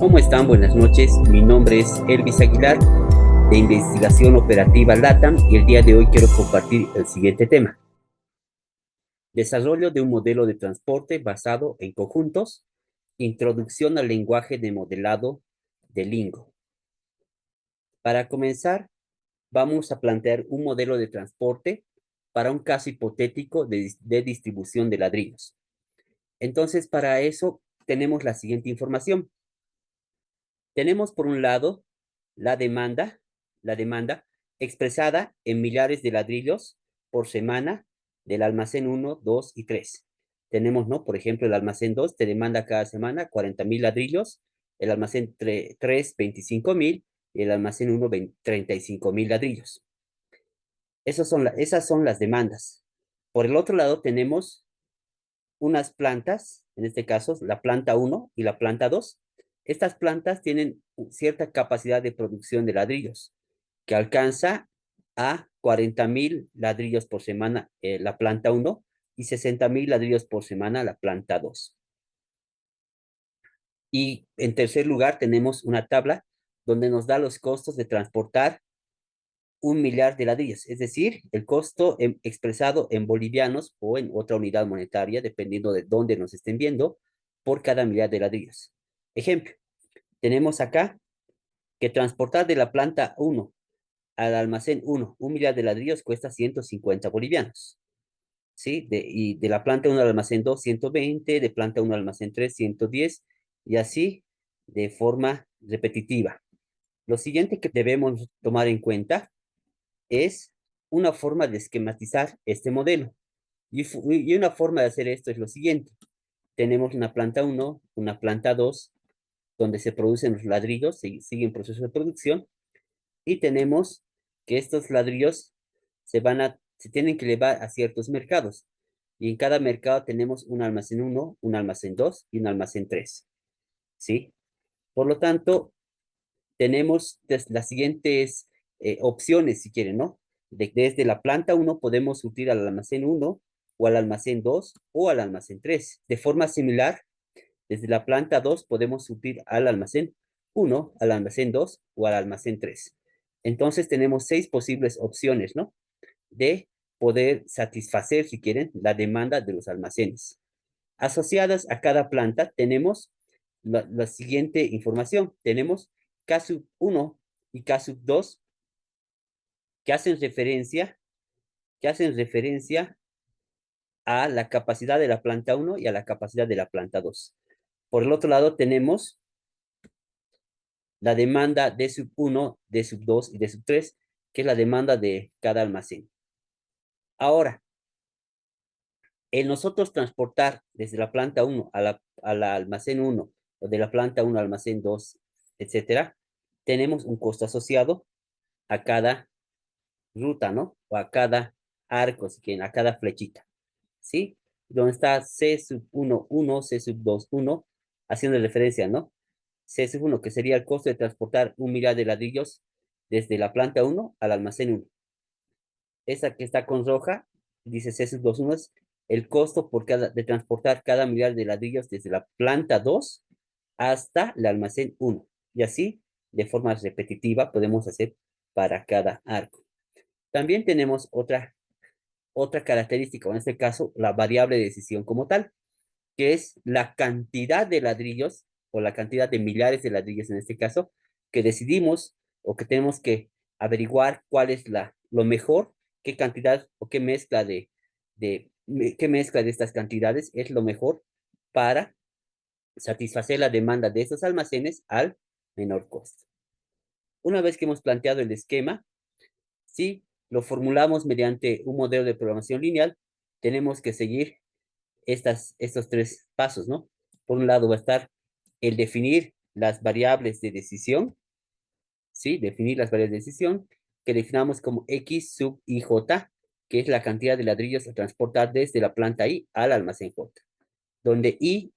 ¿Cómo están? Buenas noches. Mi nombre es Elvis Aguilar, de Investigación Operativa LATAM, y el día de hoy quiero compartir el siguiente tema. Desarrollo de un modelo de transporte basado en conjuntos, introducción al lenguaje de modelado de Lingo. Para comenzar, vamos a plantear un modelo de transporte para un caso hipotético de distribución de ladrillos. Entonces, para eso tenemos la siguiente información. Tenemos por un lado la demanda, la demanda expresada en millares de ladrillos por semana del almacén 1, 2 y 3. Tenemos, ¿no? Por ejemplo, el almacén 2 te demanda cada semana 40,000 ladrillos, el almacén 3, 25,000, y el almacén 1, 35,000 ladrillos. Esas son las demandas. Por el otro lado, tenemos unas plantas, en este caso, la planta 1 y la planta 2. Estas plantas tienen cierta capacidad de producción de ladrillos, que alcanza a 40,000 ladrillos por semana la planta 1 y 60,000 ladrillos por semana la planta 2. Y en tercer lugar tenemos una tabla donde nos da los costos de transportar 1 millar de ladrillos, es decir, el costo expresado en bolivianos o en otra unidad monetaria, dependiendo de dónde nos estén viendo, por cada millar de ladrillos. Ejemplo, tenemos acá que transportar de la planta 1 al almacén 1, 1 millar de ladrillos cuesta 150 bolivianos. ¿Sí? Y de la planta 1 al almacén 2, 120, de planta 1 al almacén 3, 110, y así de forma repetitiva. Lo siguiente que debemos tomar en cuenta es una forma de esquematizar este modelo. Y una forma de hacer esto es lo siguiente. Tenemos una planta 1, una planta 2, donde se producen los ladrillos, siguen proceso de producción, y tenemos que estos ladrillos se tienen que llevar a ciertos mercados. Y en cada mercado tenemos un almacén 1, un almacén 2 y un almacén 3. ¿Sí? Por lo tanto, tenemos las siguientes opciones, si quieren, ¿no? Desde la planta 1 podemos surtir al almacén 1 o al almacén 2 o al almacén 3. De forma similar, desde la planta 2 podemos surtir al almacén 1, al almacén 2 o al almacén 3. Entonces tenemos 6 posibles opciones, ¿no? De poder satisfacer, si quieren, la demanda de los almacenes. Asociadas a cada planta tenemos la siguiente información. Tenemos K 1 y K 2 que hacen referencia, que hacen referencia a la capacidad de la planta 1 y a la capacidad de la planta 2. Por el otro lado tenemos la demanda D sub 1, D sub 2 y D sub 3, que es la demanda de cada almacén. Ahora, el nosotros transportar desde la planta 1 a la almacén 1 o de la planta 1 al almacén 2, etcétera, tenemos un costo asociado a cada ruta, ¿no? O a cada arco, si quieren, a cada flechita, ¿sí? Donde está C sub 1, 1, C sub 2, 1, haciendo referencia, ¿no? C sub 1, que sería el costo de transportar 1 millar de ladrillos desde la planta 1 al almacén 1. Esa que está con roja, dice C sub 2, 1, es el costo de transportar cada millar de ladrillos desde la planta 2 hasta el almacén 1. Y así, de forma repetitiva, podemos hacer para cada arco. También tenemos otra característica, o en este caso, la variable de decisión como tal, que es la cantidad de ladrillos o la cantidad de millares de ladrillos en este caso, que decidimos o que tenemos que averiguar cuál es lo mejor, qué cantidad o qué mezcla de estas cantidades es lo mejor para satisfacer la demanda de estos almacenes al menor costo. Una vez que hemos planteado el esquema, si lo formulamos mediante un modelo de programación lineal, tenemos que seguir estos 3 pasos, ¿no? Por un lado va a estar el definir las variables de decisión, ¿sí? Definir las variables de decisión, que definamos como X sub IJ, que es la cantidad de ladrillos a transportar desde la planta I al almacén J, donde I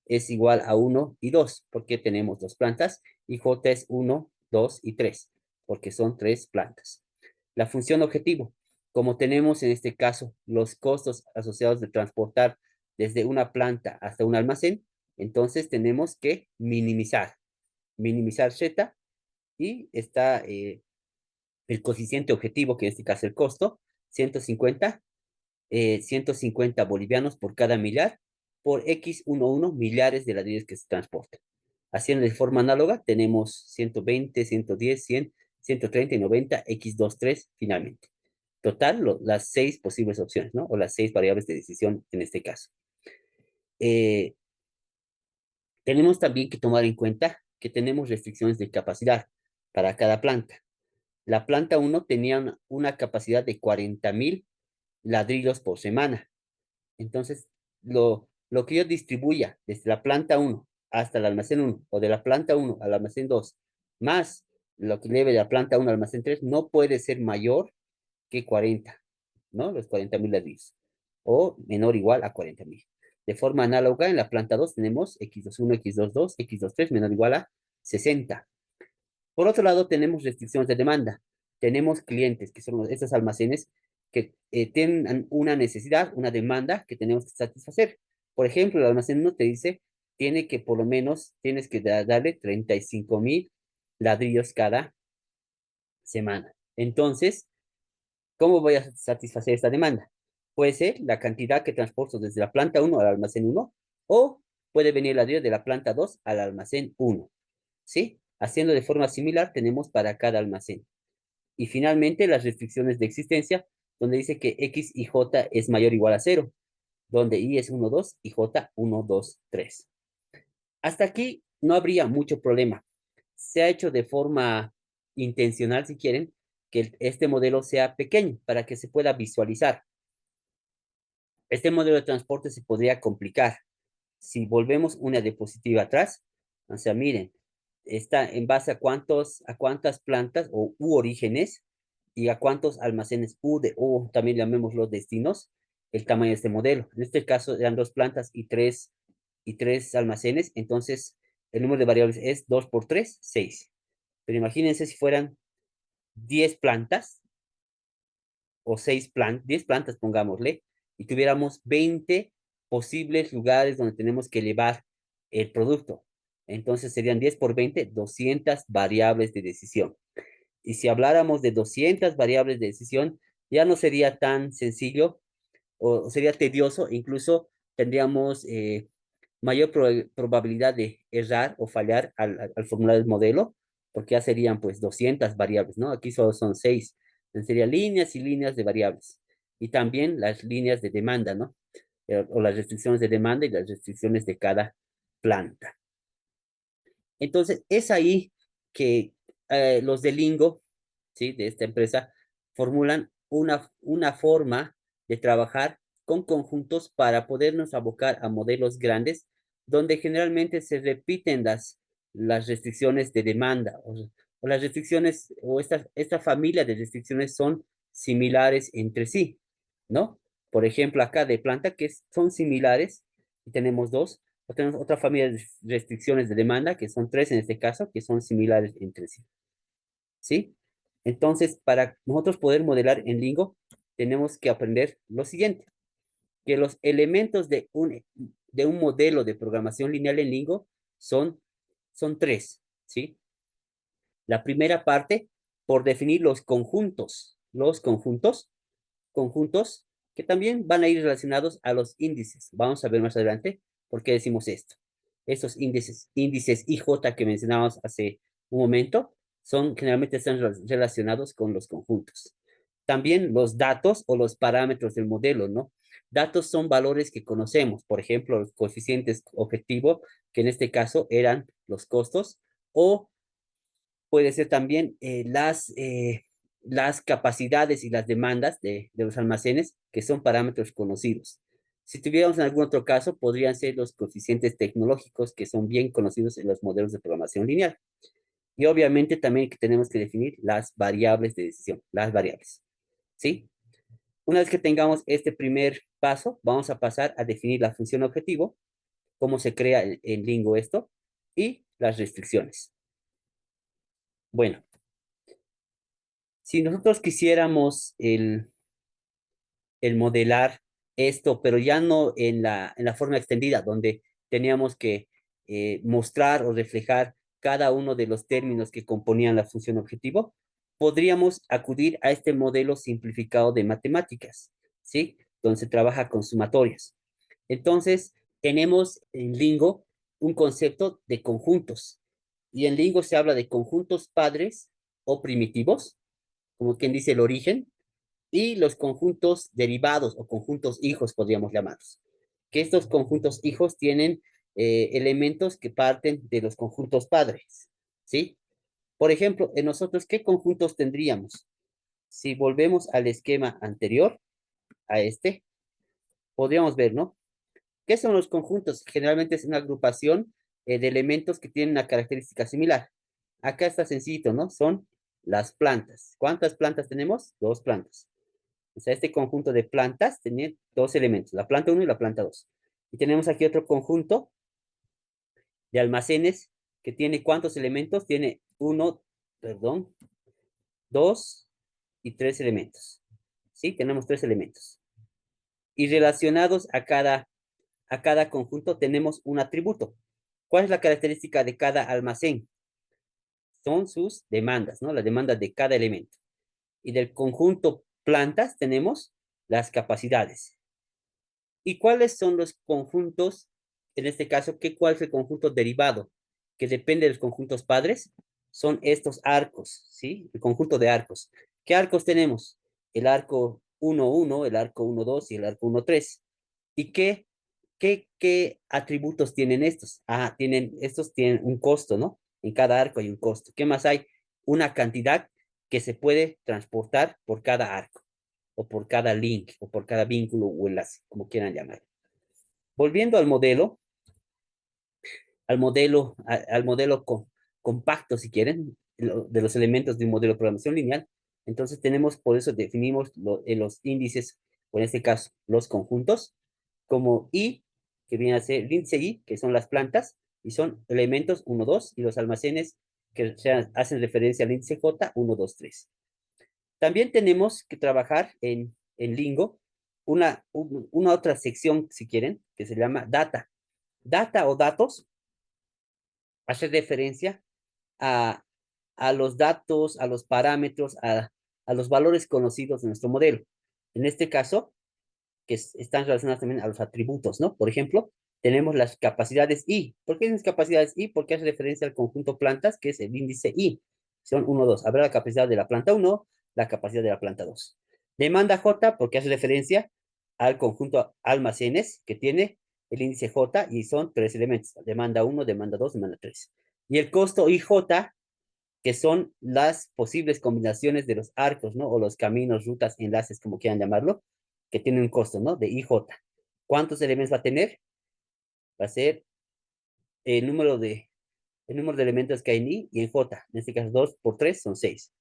es igual a 1 y 2, porque tenemos 2 plantas, y J es 1, 2 y 3, porque son 3 plantas. La función objetivo, como tenemos en este caso los costos asociados de transportar desde una planta hasta un almacén, entonces tenemos que minimizar. minimizar Z, y está el coeficiente objetivo, que en este caso el costo, 150 bolivianos por cada millar, por X11 millares de ladrillos que se transportan. Haciendo de forma análoga, tenemos 120, 110, 100, 130 y 90, X23 finalmente. Total, las seis posibles opciones, ¿no? O las seis variables de decisión en este caso. Eh, Tenemos también que tomar en cuenta que tenemos restricciones de capacidad para cada planta. La planta uno tenía una capacidad de 40.000 ladrillos por semana. Entonces, lo que yo distribuya desde la planta uno hasta el almacén uno, o de la planta uno al almacén 2, más lo que lleve de la planta uno al almacén 3, no puede ser mayor que 40, ¿no? Los 40.000 ladrillos, o menor o igual a 40.000. De forma análoga, en la planta 2 tenemos X21, X22, X23 menor o igual a 60. Por otro lado, tenemos restricciones de demanda. Tenemos clientes, que son estos almacenes, que tienen una necesidad, una demanda que tenemos que satisfacer. Por ejemplo, el almacén 1 te dice, tiene que por lo menos, tienes que darle 35.000 ladrillos cada semana. Entonces, ¿cómo voy a satisfacer esta demanda? Puede ser la cantidad que transporto desde la planta uno al almacén uno, o puede venir el ladrillo de la planta 2 al almacén uno, ¿sí? Haciendo de forma similar, tenemos para cada almacén. Y finalmente, las restricciones de existencia, donde dice que X y J es mayor o igual a cero, donde Y es 1, 2 y J 1, 2, 3. Hasta aquí no habría mucho problema. Se ha hecho de forma intencional, si quieren, que este modelo sea pequeño para que se pueda visualizar. Este modelo de transporte se podría complicar si volvemos una diapositiva atrás. O sea, miren, está en base a cuántas plantas o u orígenes y a cuántos almacenes o también llamémoslo destinos, el tamaño de este modelo. En este caso eran dos plantas y tres almacenes, entonces el número de variables es 2 por 3, 6. Pero imagínense si fueran 10 plantas o 10 plantas, pongámosle, y tuviéramos 20 posibles lugares donde tenemos que elevar el producto. Entonces serían 10 por 20, 200 variables de decisión. Y si habláramos de 200 variables de decisión, ya no sería tan sencillo o sería tedioso, incluso tendríamos mayor probabilidad de errar o fallar al formular el modelo, porque ya serían pues 200 variables, ¿no? Aquí solo son 6. Serían líneas y líneas de variables. Y también las líneas de demanda, ¿no? O las restricciones de demanda y las restricciones de cada planta. Entonces, es ahí que los de Lingo, ¿sí? De esta empresa, formulan una forma de trabajar con conjuntos para podernos abocar a modelos grandes, donde generalmente se repiten las restricciones de demanda, o las restricciones, o esta familia de restricciones son similares entre sí, ¿no? Por ejemplo, acá de planta, son similares, y tenemos dos, o tenemos otra familia de restricciones de demanda, que son tres en este caso, que son similares entre sí. ¿Sí? Entonces, para nosotros poder modelar en Lingo, tenemos que aprender lo siguiente, que los elementos de un modelo de programación lineal en Lingo son tres, ¿sí? La primera parte, por definir conjuntos que también van a ir relacionados a los índices. Vamos a ver más adelante por qué decimos esto. Estos índices IJ que mencionábamos hace un momento, generalmente están relacionados con los conjuntos. También los datos o los parámetros del modelo, ¿no? Datos son valores que conocemos, por ejemplo, los coeficientes objetivo, que en este caso eran los costos, o puede ser también las capacidades y las demandas de los almacenes, que son parámetros conocidos. Si tuviéramos en algún otro caso, podrían ser los coeficientes tecnológicos, que son bien conocidos en los modelos de programación lineal. Y obviamente también que tenemos que definir las variables de decisión, las variables. ¿Sí? Una vez que tengamos este primer paso, vamos a pasar a definir la función objetivo, cómo se crea en Lingo esto, y las restricciones. Bueno, si nosotros quisiéramos el modelar esto, pero ya no en la forma extendida, donde teníamos que mostrar o reflejar cada uno de los términos que componían la función objetivo, podríamos acudir a este modelo simplificado de matemáticas, ¿sí? Donde se trabaja con sumatorias. Entonces, tenemos en Lingo un concepto de conjuntos. Y en Lingo se habla de conjuntos padres o primitivos, como quien dice el origen, y los conjuntos derivados o conjuntos hijos, podríamos llamarlos. Que estos conjuntos hijos tienen elementos que parten de los conjuntos padres, ¿sí? Por ejemplo, en nosotros, ¿qué conjuntos tendríamos? Si volvemos al esquema anterior, a este, podríamos ver, ¿no? ¿Qué son los conjuntos? Generalmente es una agrupación de elementos que tienen una característica similar. Acá está sencillo, ¿no? Son las plantas. ¿Cuántas plantas tenemos? Dos plantas. O sea, este conjunto de plantas tiene dos elementos, la planta uno y la planta 2. Y tenemos aquí otro conjunto de almacenes que tiene ¿cuántos elementos? Tiene uno, perdón, dos y tres elementos. ¿Sí? Tenemos tres elementos. Y relacionados a cada conjunto tenemos un atributo. ¿Cuál es la característica de cada almacén? Son sus demandas, ¿no? La demanda de cada elemento. Y del conjunto plantas tenemos las capacidades. ¿Y cuáles son los conjuntos? En este caso, ¿cuál es el conjunto derivado? Que depende de los conjuntos padres. Son estos arcos, ¿sí? El conjunto de arcos. ¿Qué arcos tenemos? El arco 1, 1, el arco 1, 2 y el arco 1, 3. ¿Y qué atributos tienen estos? Ah, estos tienen un costo, ¿no? En cada arco hay un costo. ¿Qué más hay? Una cantidad que se puede transportar por cada arco, o por cada link, o por cada vínculo o enlace, como quieran llamar. Volviendo al modelo compacto, si quieren, de los elementos de un modelo de programación lineal, entonces tenemos, por eso definimos los índices, o en este caso, los conjuntos, como I, que viene a ser el índice I, que son las plantas, y son elementos 1, 2, y los almacenes que hacen referencia al índice J, 1, 2, 3. También tenemos que trabajar en Lingo una otra sección, si quieren, que se llama data. Data o datos hace referencia a, a los datos, a los parámetros, a los valores conocidos de nuestro modelo. En este caso, que están relacionados también a los atributos, ¿no? Por ejemplo, tenemos las capacidades I. ¿Por qué las capacidades I? Porque hace referencia al conjunto plantas, que es el índice I. Son 1, 2. Habrá la capacidad de la planta 1, la capacidad de la planta 2. Demanda J, porque hace referencia al conjunto almacenes, que tiene el índice J, y son tres elementos. Demanda 1, demanda 2, demanda 3. Y el costo IJ, que son las posibles combinaciones de los arcos, ¿no? O los caminos, rutas, enlaces, como quieran llamarlo, que tienen un costo, ¿no? De IJ. ¿Cuántos elementos va a tener? Va a ser el número de, el número de elementos que hay en I y en J. En este caso, 2 por 3 son 6.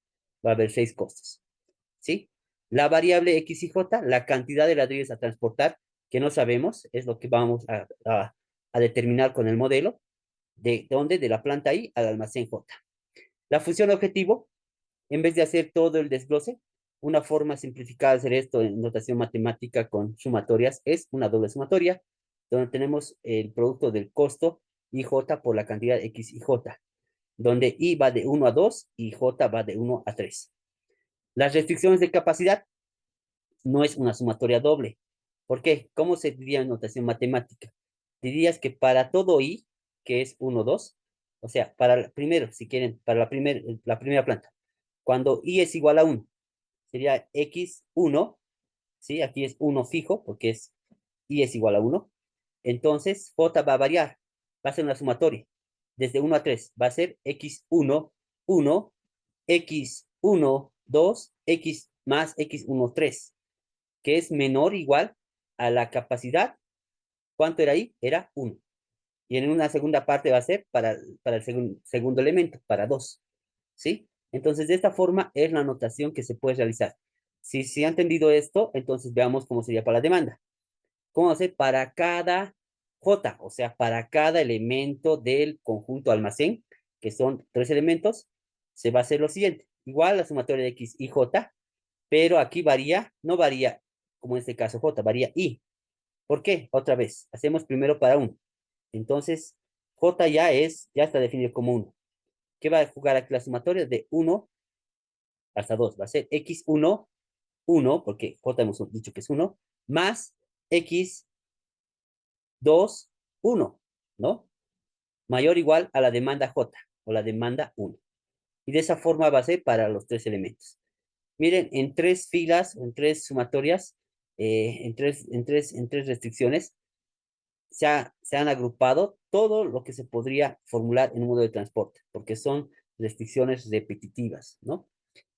Va a haber 6 costos, ¿sí? La variable X y J, la cantidad de ladrillos a transportar, que no sabemos, es lo que vamos a determinar con el modelo. ¿De dónde? De la planta I al almacén J. La función objetivo, en vez de hacer todo el desglose, una forma simplificada de hacer esto en notación matemática con sumatorias es una doble sumatoria, donde tenemos el producto del costo IJ por la cantidad X y J, donde I va de 1 a 2 y J va de 1 a 3. Las restricciones de capacidad no es una sumatoria doble. ¿Por qué? ¿Cómo se diría en notación matemática? Dirías que para todo I, que es 1, 2, o sea, primero, si quieren, para la primera planta, cuando I es igual a 1, sería X1, ¿sí? Aquí es 1 fijo, porque I es igual a 1. Entonces, J va a variar, va a ser una sumatoria. Desde 1 a 3 va a ser X1, 1, X1, 2, X más X1, 3, que es menor o igual a la capacidad. ¿Cuánto era ahí? Era 1. Y en una segunda parte va a ser para el segundo elemento, para 2. ¿Sí? Entonces, de esta forma es la notación que se puede realizar. Si ha entendido esto, entonces veamos cómo sería para la demanda. ¿Cómo hacer para cada J? O sea, para cada elemento del conjunto almacén, que son tres elementos, se va a hacer lo siguiente. Igual la sumatoria de X y J, pero aquí varía, no varía como en este caso J, varía I. ¿Por qué? Otra vez, hacemos primero para 1. Entonces, J ya está definido como 1. ¿Qué va a jugar aquí la sumatoria? De 1 hasta 2. Va a ser x1, 1, porque j hemos dicho que es 1, más x2, 1, ¿no? Mayor o igual a la demanda j, o la demanda 1. Y de esa forma va a ser para los tres elementos. Miren, en tres filas, en tres sumatorias, en tres restricciones, se han agrupado todo lo que se podría formular en un modo de transporte, porque son restricciones repetitivas, ¿no?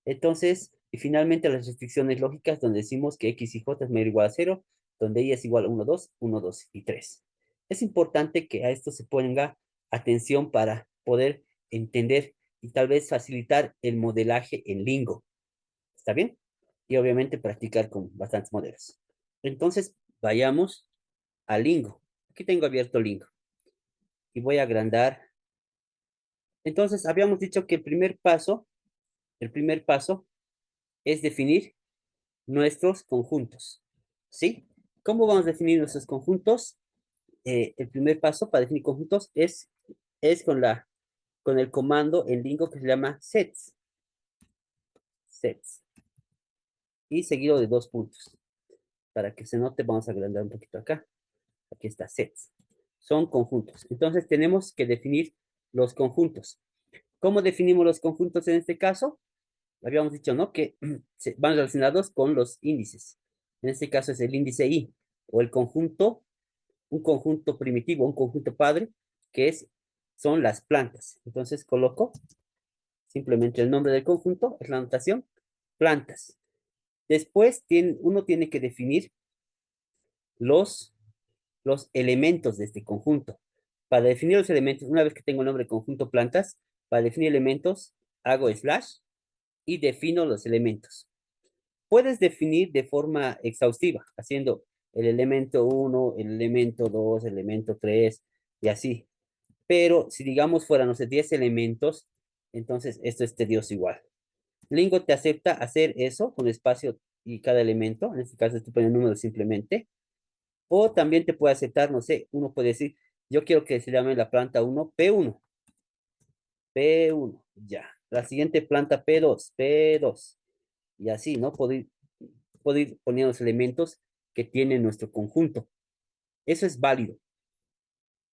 Entonces, y finalmente las restricciones lógicas, donde decimos que x y j es mayor o igual a 0, donde y es igual a 1, 2, 1, 2 y 3. Es importante que a esto se ponga atención para poder entender y tal vez facilitar el modelaje en Lingo. ¿Está bien? Y obviamente practicar con bastantes modelos. Entonces, vayamos a Lingo. Aquí tengo abierto Lingo y voy a agrandar. Entonces, habíamos dicho que el primer paso es definir nuestros conjuntos. ¿Sí? ¿Cómo vamos a definir nuestros conjuntos? El primer paso para definir conjuntos es con el comando en Lingo que se llama sets. Sets. Y seguido de dos puntos. Para que se note, vamos a agrandar un poquito acá. Aquí está, sets. Son conjuntos. Entonces tenemos que definir los conjuntos. ¿Cómo definimos los conjuntos en este caso? Habíamos dicho, ¿no? Que van relacionados con los índices. En este caso es el índice I, o el conjunto, un conjunto primitivo, un conjunto padre, que son las plantas. Entonces coloco simplemente el nombre del conjunto, es la notación, plantas. Después uno tiene que definir los, los elementos de este conjunto. Para definir los elementos, una vez que tengo el nombre de conjunto plantas, para definir elementos, hago slash y defino los elementos. Puedes definir de forma exhaustiva, haciendo el elemento 1, el elemento 2, el elemento 3 y así. Pero si digamos fueran, no sé, 10 elementos, entonces esto es tedioso igual. Lingo te acepta hacer eso con espacio y cada elemento. En este caso, tú pones el número simplemente. O también te puede aceptar, no sé, uno puede decir, yo quiero que se llame la planta 1 P1. P1, ya. La siguiente planta P2, P2. Y así, ¿no? Puedo ir poniendo los elementos que tiene nuestro conjunto. Eso es válido.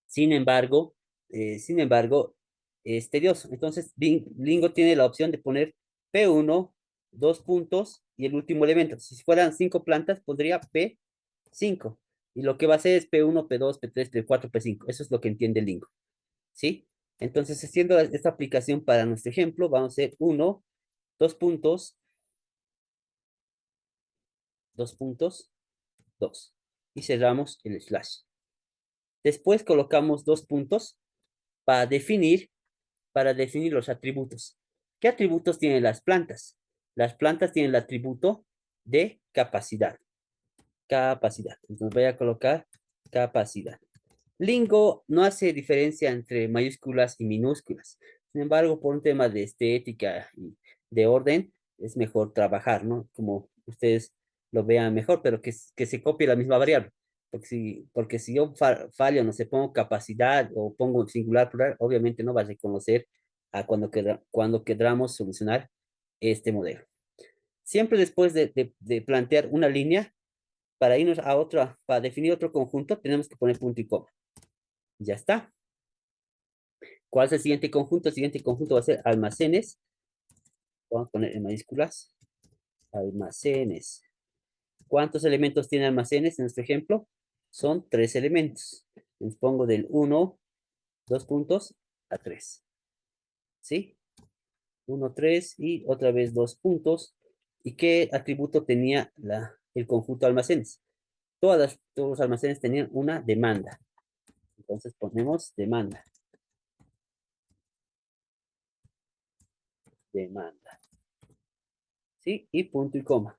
Sin embargo, es tedioso. Entonces, Lingo tiene la opción de poner P1, dos puntos y el último elemento. Si fueran 5 plantas, pondría P5. Y lo que va a hacer es P1, P2, P3, P4, P5. Eso es lo que entiende Lingo. ¿Sí? Entonces, haciendo esta aplicación para nuestro ejemplo, vamos a hacer 1, 2 puntos, 2 puntos, 2. Y cerramos el slash. Después colocamos dos puntos para definir, para definir los atributos. ¿Qué atributos tienen las plantas? Las plantas tienen el atributo de capacidad. Capacidad. Entonces voy a colocar capacidad. Lingo no hace diferencia entre mayúsculas y minúsculas. Sin embargo, por un tema de estética y de orden, es mejor trabajar, ¿no? Como ustedes lo vean mejor, pero que se copie la misma variable. Porque si yo fallo, no sé, pongo capacidad o pongo singular plural, obviamente no va a reconocer a cuando queramos solucionar este modelo. Siempre después de plantear una línea, para irnos a otra, para definir otro conjunto, tenemos que poner punto y coma. Ya está. ¿Cuál es el siguiente conjunto? El siguiente conjunto va a ser almacenes. Vamos a poner en mayúsculas. Almacenes. ¿Cuántos elementos tiene almacenes en nuestro ejemplo? Son 3 elementos. Les pongo del 1, 2 puntos, a 3. ¿Sí? 1, 3 y otra vez 2 puntos. ¿Y qué atributo tenía el conjunto de almacenes? Todos los almacenes tenían una demanda. Entonces ponemos demanda. Demanda. ¿Sí? Y punto y coma.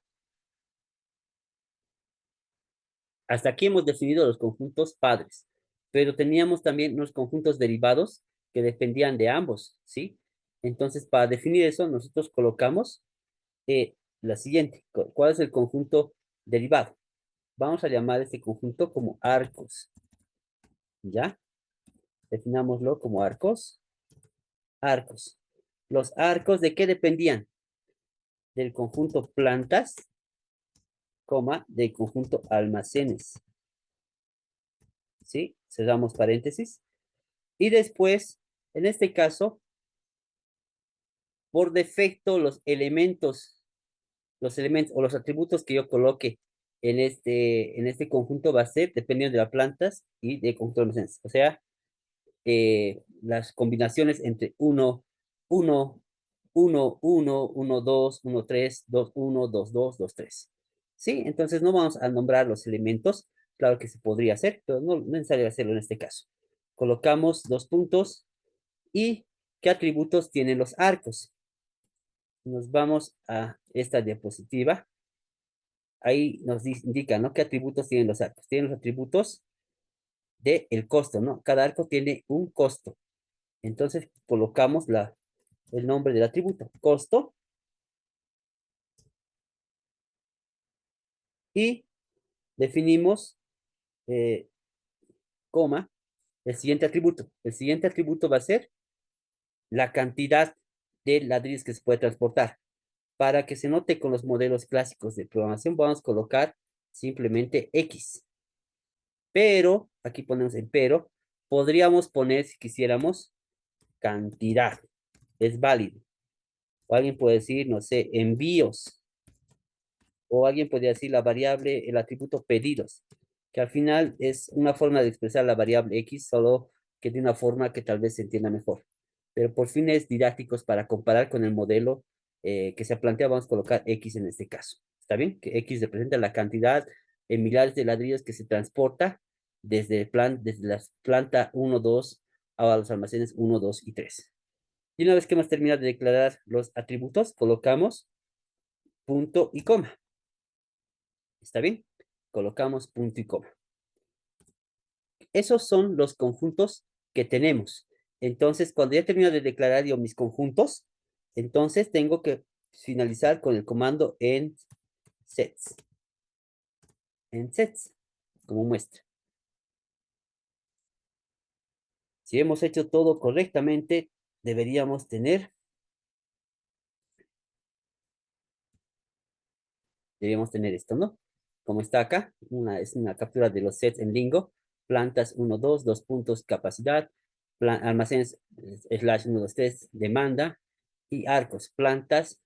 Hasta aquí hemos definido los conjuntos padres, pero teníamos también unos conjuntos derivados que dependían de ambos, ¿sí? Entonces, para definir eso, nosotros colocamos la siguiente. ¿Cuál es el conjunto derivado? Vamos a llamar este conjunto como arcos, ¿ya? Definámoslo como arcos. Arcos. Los arcos, ¿de qué dependían? Del conjunto plantas, coma, del conjunto almacenes. ¿Sí? Cerramos paréntesis. Y después, en este caso, por defecto, los elementos o los atributos que yo coloque en este conjunto va a ser dependiendo de las plantas y de conjunto de almacenes. O sea, las combinaciones entre uno, uno, 2, 1, 3, 2, 1, 2, 2, 2, 3. ¿Sí? Entonces no vamos a nombrar los elementos. Claro que se podría hacer, pero no es necesario hacerlo en este caso. Colocamos dos puntos y ¿qué atributos tienen los arcos? Nos vamos a esta diapositiva. Ahí nos indica, ¿no? ¿Qué atributos tienen los arcos? Tienen los atributos del costo, ¿no? Cada arco tiene un costo. Entonces colocamos el nombre del atributo, costo, y definimos, eh, coma, el siguiente atributo. El siguiente atributo va a ser la cantidad de ladrillos que se puede transportar. Para que se note con los modelos clásicos de programación, vamos a colocar simplemente X. Pero, aquí ponemos el pero, podríamos poner, si quisiéramos, cantidad. Es válido. O alguien puede decir, no sé, envíos. O alguien podría decir la variable, el atributo pedidos, que al final es una forma de expresar la variable X, solo que de una forma que tal vez se entienda mejor. Pero por fines didácticos, para comparar con el modelo que se plantea, vamos a colocar X en este caso. ¿Está bien? Que X representa la cantidad en millares de ladrillos que se transporta desde la planta 1, 2 a los almacenes 1, 2 y 3. Y una vez que hemos terminado de declarar los atributos, colocamos punto y coma. ¿Está bien? Colocamos punto y coma. Esos son los conjuntos que tenemos. Entonces, cuando ya termino de declarar yo mis conjuntos, entonces tengo que finalizar con el comando sets, en sets, como muestra. Si hemos hecho todo correctamente, deberíamos tener esto, ¿no? Como está acá, es una captura de los sets en Lingo, plantas 1, 2, 2 puntos, capacidad, almacenes, slash 1, 2, 3, demanda, y arcos, plantas,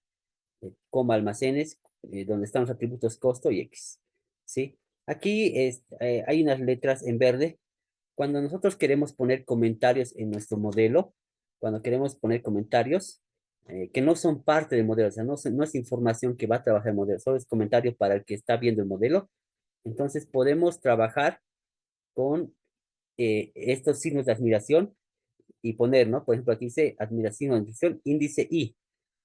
como almacenes, donde están los atributos costo y X, ¿sí? Aquí hay unas letras en verde. Cuando nosotros queremos poner comentarios en nuestro modelo, cuando queremos poner comentarios que no son parte del modelo, o sea, no es información que va a trabajar el modelo, solo es comentario para el que está viendo el modelo, entonces podemos trabajar con estos signos de admiración y poner, ¿no? Por ejemplo, aquí dice admiración, admiración, índice I,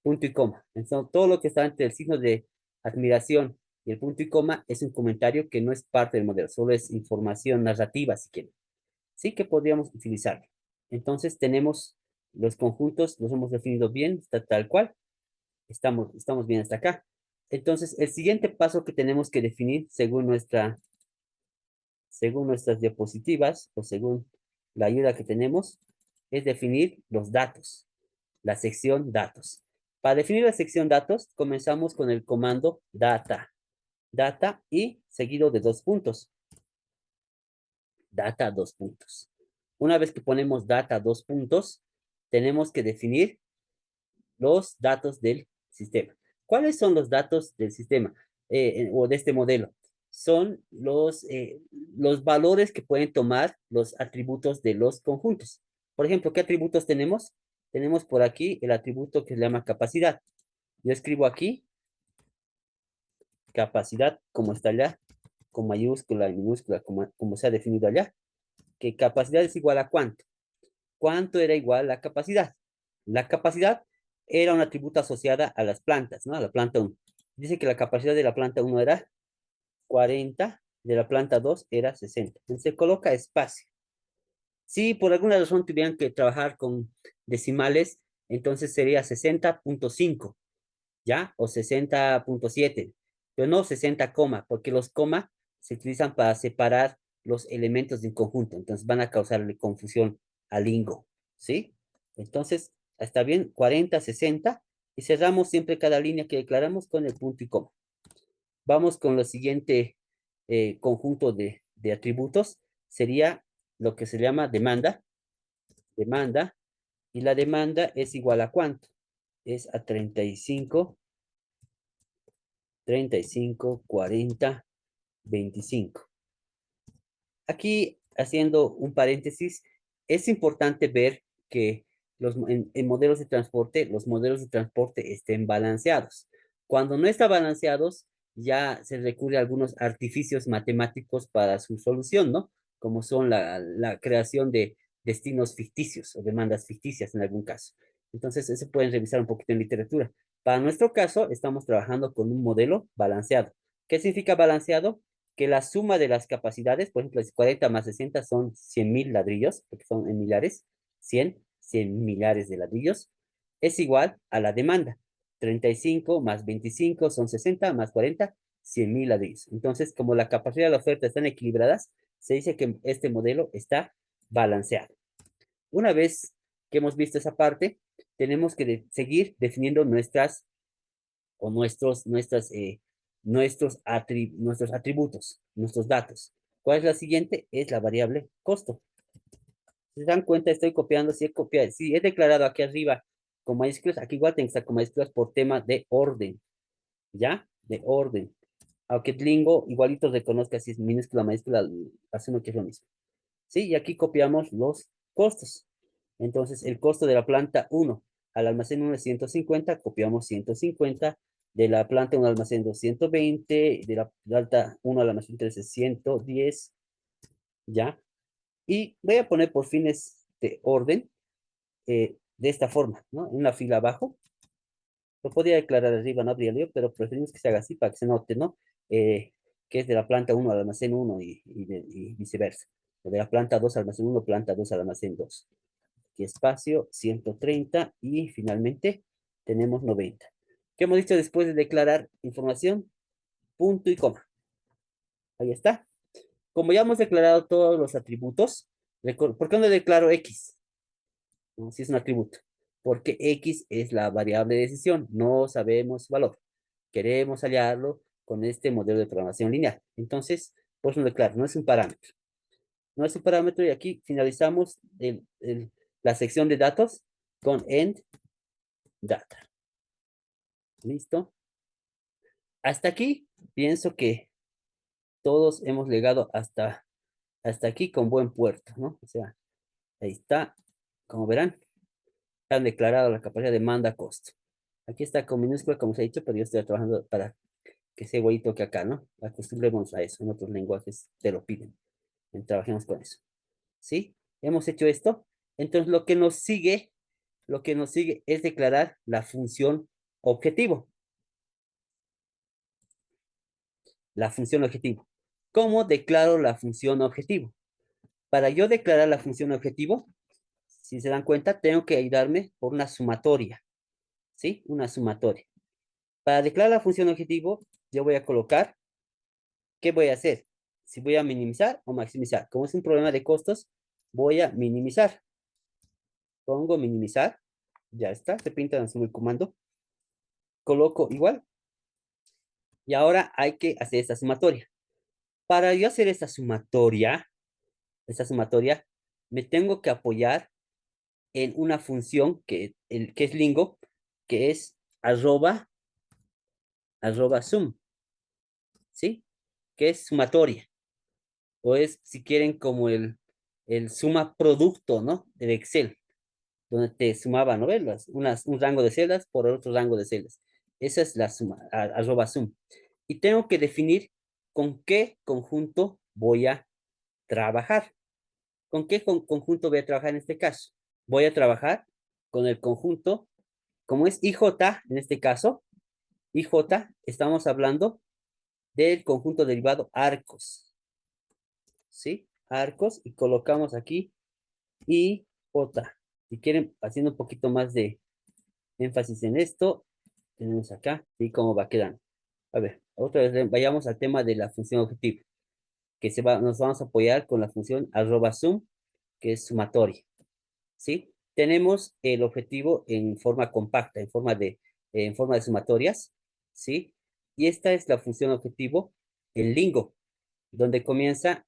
punto y coma. Entonces, todo lo que está entre el signo de admiración y el punto y coma es un comentario que no es parte del modelo, solo es información narrativa, si quieren. Sí que podríamos utilizar. Entonces, tenemos los conjuntos, los hemos definido bien, está tal cual. Estamos bien hasta acá. Entonces, el siguiente paso que tenemos que definir según nuestras diapositivas o según la ayuda que tenemos, es definir los datos, la sección datos. Para definir la sección datos, comenzamos con el comando data. Data y seguido de dos puntos. Data, dos puntos. Una vez que ponemos data, dos puntos, tenemos que definir los datos del sistema. ¿Cuáles son los datos del sistema o de este modelo? Son los valores que pueden tomar los atributos de los conjuntos. Por ejemplo, ¿qué atributos tenemos? Tenemos por aquí el atributo que se llama capacidad. Yo escribo aquí capacidad, como está allá, con mayúscula y minúscula, como se ha definido allá, que capacidad es igual a cuánto. ¿Cuánto era igual la capacidad? La capacidad era un atributo asociada a las plantas, ¿no? A la planta 1. Dice que la capacidad de la planta 1 era 40, de la planta 2 era 60. Entonces se coloca espacio. Si por alguna razón tuvieran que trabajar con decimales, entonces sería 60.5, ¿ya? O 60.7, pero no 60 coma, porque los coma se utilizan para separar los elementos de un conjunto, entonces van a causarle confusión al lingo, ¿sí? Entonces, ¿Está bien? 40, 60. Y cerramos siempre cada línea que declaramos con el punto y coma. Vamos con lo siguiente conjunto de atributos. Sería lo que se llama demanda. Demanda. Y la demanda es igual a ¿cuánto? Es a 35, 35, 40, 25. Aquí, haciendo un paréntesis, es importante ver que en modelos de transporte, los modelos de transporte estén balanceados. Cuando no están balanceados, ya se recurre a algunos artificios matemáticos para su solución, ¿no? Como son la creación de destinos ficticios o demandas ficticias en algún caso. Entonces, eso pueden revisar un poquito en literatura. Para nuestro caso, estamos trabajando con un modelo balanceado. ¿Qué significa balanceado? Que la suma de las capacidades, por ejemplo, es 40 más 60 son 100.000 ladrillos, porque son en millares, 100 millares de ladrillos, es igual a la demanda. 35 más 25 son 60, más 40, 100.000 ladrillos. Entonces, como la capacidad y la oferta están equilibradas, se dice que este modelo está balanceado. Una vez que hemos visto esa parte, tenemos que seguir definiendo nuestras o nuestros atributos, nuestros datos. ¿Cuál es la siguiente? Es la variable costo. Si se dan cuenta, estoy copiando, si he declarado aquí arriba con mayúsculas, aquí igual tengo que estar con mayúsculas por tema de orden, ¿ya? De orden. Aunque Tlingo igualito reconozca si es minúscula, mayúscula, asumo que es lo mismo. ¿Sí? Y aquí copiamos los costos. Entonces, el costo de la planta 1 al almacén 1 es 150, copiamos 150, de la planta 1 al almacén 2, 120, de la planta 1 al almacén 3 es 110, ¿ya? Y voy a poner por fines de orden de esta forma, ¿no? En la fila abajo. Lo podría declarar arriba, no habría lío, pero preferimos que se haga así para que se note, ¿no? Que es de la planta 1 al almacén 1 y viceversa. O de la planta 2 al almacén 1, planta 2 al almacén 2. Aquí espacio, 130 y finalmente tenemos 90. ¿Qué hemos dicho después de declarar información? Punto y coma. Ahí está. Como ya hemos declarado todos los atributos, ¿por qué no declaro X? ¿No? Si es un atributo. Porque X es la variable de decisión. No sabemos su valor. Queremos hallarlo con este modelo de programación lineal. Entonces, pues no declaro, no es un parámetro. No es un parámetro y aquí finalizamos la sección de datos con end data. ¿Listo? Hasta aquí pienso que todos hemos llegado hasta aquí con buen puerto, ¿no? O sea, ahí está. Como verán, han declarado la capacidad de demanda costo. Aquí está con minúscula, como se ha dicho, pero yo estoy trabajando para que sea igualito que acá, ¿no? Acostumbremos a eso. En otros lenguajes te lo piden. Trabajemos con eso. ¿Sí? Hemos hecho esto. Entonces, lo que nos sigue es declarar la función objetivo. La función objetivo. ¿Cómo declaro la función objetivo? Para yo declarar la función objetivo, si se dan cuenta, tengo que ayudarme por una sumatoria, ¿sí? Una sumatoria. Para declarar la función objetivo, yo voy a colocar, ¿qué voy a hacer? Si voy a minimizar o maximizar. Como es un problema de costos, voy a minimizar. Pongo minimizar, ya está, se pinta en el comando. Coloco igual, y ahora hay que hacer esta sumatoria. Para yo hacer esta sumatoria, me tengo que apoyar en una función que es Lingo, que es arroba sum, ¿sí? Que es sumatoria, o es, si quieren, como el suma producto, ¿no? Del Excel, donde te sumaba, ¿no? Un rango de celdas por otro rango de celdas. Esa es la suma, arroba sum. Y tengo que definir con qué conjunto voy a trabajar. ¿Con qué conjunto voy a trabajar en este caso? Voy a trabajar con el conjunto, como es IJ, en este caso, IJ, estamos hablando del conjunto derivado arcos, ¿sí? Arcos, y colocamos aquí IJ. Si quieren, haciendo un poquito más de énfasis en esto, tenemos acá, ¿sí? Cómo va quedando. A ver, otra vez vayamos al tema de la función objetivo, nos vamos a apoyar con la función arroba sum, que es sumatoria, ¿sí? tenemos el objetivo en forma compacta, en forma de sumatorias, ¿sí? Y esta es la función objetivo en Lingo, donde comienza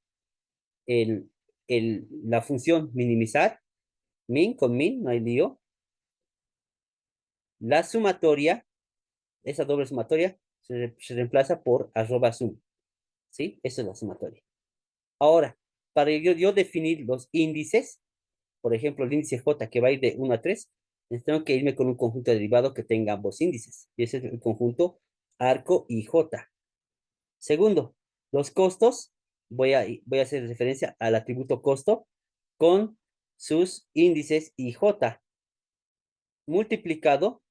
el, la función minimizar, min con min, no hay lío. La sumatoria, esa doble sumatoria, se reemplaza por arroba sum, ¿sí? Esa es la sumatoria. Ahora, para yo definir los índices, por ejemplo, el índice J que va a ir de 1 a 3, tengo que irme con un conjunto derivado que tenga ambos índices. Y ese es el conjunto arco y J. Segundo, los costos, voy a hacer referencia al atributo costo con sus índices y J multiplicado,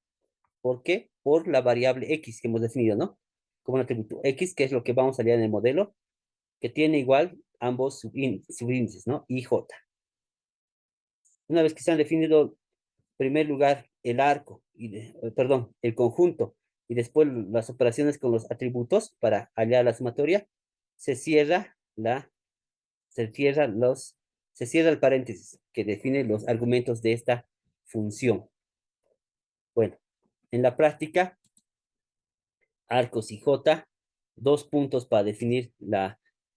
¿por qué? Por la variable X que hemos definido, ¿no? Como un atributo X, que es lo que vamos a hallar en el modelo, que tiene igual ambos subíndices, ¿no? Y J. Una vez que se han definido, en primer lugar, el arco, perdón, el conjunto, y después las operaciones con los atributos para hallar la sumatoria, se cierra la, se cierra los, se cierra el paréntesis que define los argumentos de esta función. Bueno, en la práctica, arcos y J, dos puntos para definir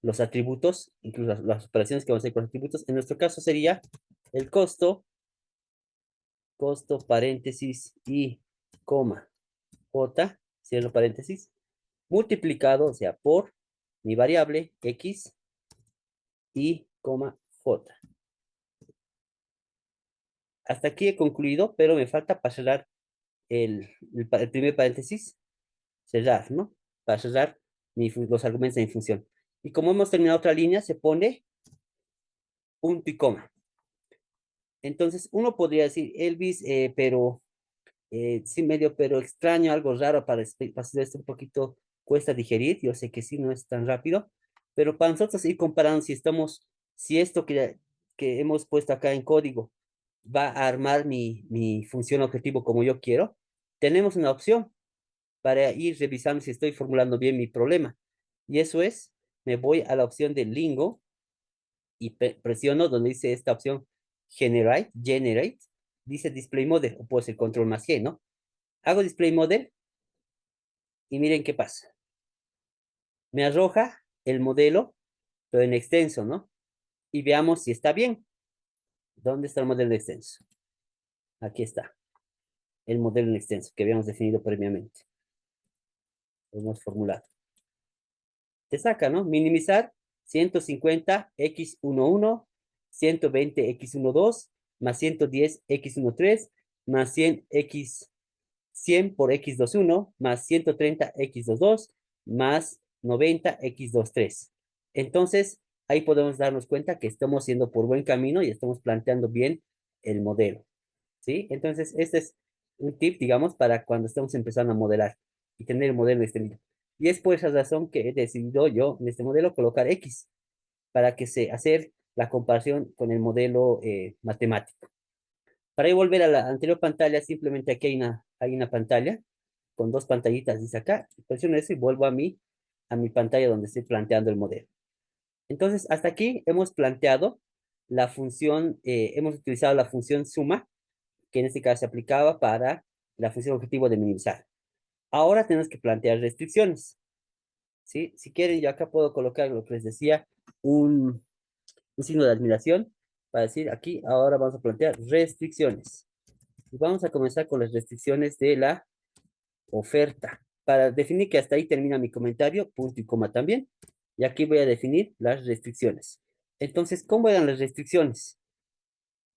los atributos, incluso las operaciones que vamos a hacer con los atributos. En nuestro caso sería el costo paréntesis y coma J, cierro paréntesis, multiplicado, o sea, por mi variable X y coma J. Hasta aquí he concluido, pero me falta para cerrar el primer paréntesis, cerrar, ¿no? Para cerrar los argumentos de mi función. Y como hemos terminado otra línea, se pone punto y coma. Entonces, uno podría decir, Elvis, pero sí, medio, pero extraño, algo raro para hacer esto un poquito cuesta digerir. Yo sé que sí, no es tan rápido, pero para nosotros ir comparando si esto que hemos puesto acá en código va a armar mi función objetivo como yo quiero, tenemos una opción para ir revisando si estoy formulando bien mi problema. Y eso es, me voy a la opción de Lingo y presiono donde dice esta opción Generate, dice Display Model, o puede ser Control más G, ¿no? Hago Display Model y miren qué pasa. Me arroja el modelo, pero en extenso, ¿no? Y veamos si está bien. ¿Dónde está el modelo en extenso? Aquí está, el modelo en extenso que habíamos definido previamente. Lo hemos formulado. Te saca, ¿no? Minimizar 150x11, 120x12, más 110x13, más 100 por x21, más 130x22, más 90x23. Entonces, ahí podemos darnos cuenta que estamos yendo por buen camino y estamos planteando bien el modelo, ¿sí? Entonces, este es un tip, digamos, para cuando estamos empezando a modelar y tener el modelo extendido. Y es por esa razón que he decidido yo en este modelo colocar X para que se hacer la comparación con el modelo matemático. Para volver a la anterior pantalla, simplemente aquí hay una pantalla con dos pantallitas, dice acá. Presiono eso y vuelvo a mi pantalla donde estoy planteando el modelo. Entonces, hasta aquí hemos planteado la función, hemos utilizado la función suma, que en este caso se aplicaba para la función objetivo de minimizar. Ahora tenemos que plantear restricciones, ¿sí? Si quieren, yo acá puedo colocar lo que les decía, un signo de admiración para decir aquí, ahora vamos a plantear restricciones. Y vamos a comenzar con las restricciones de la oferta. Para definir que hasta ahí termina mi comentario, punto y coma también. Y aquí voy a definir las restricciones. Entonces, ¿cómo eran las restricciones?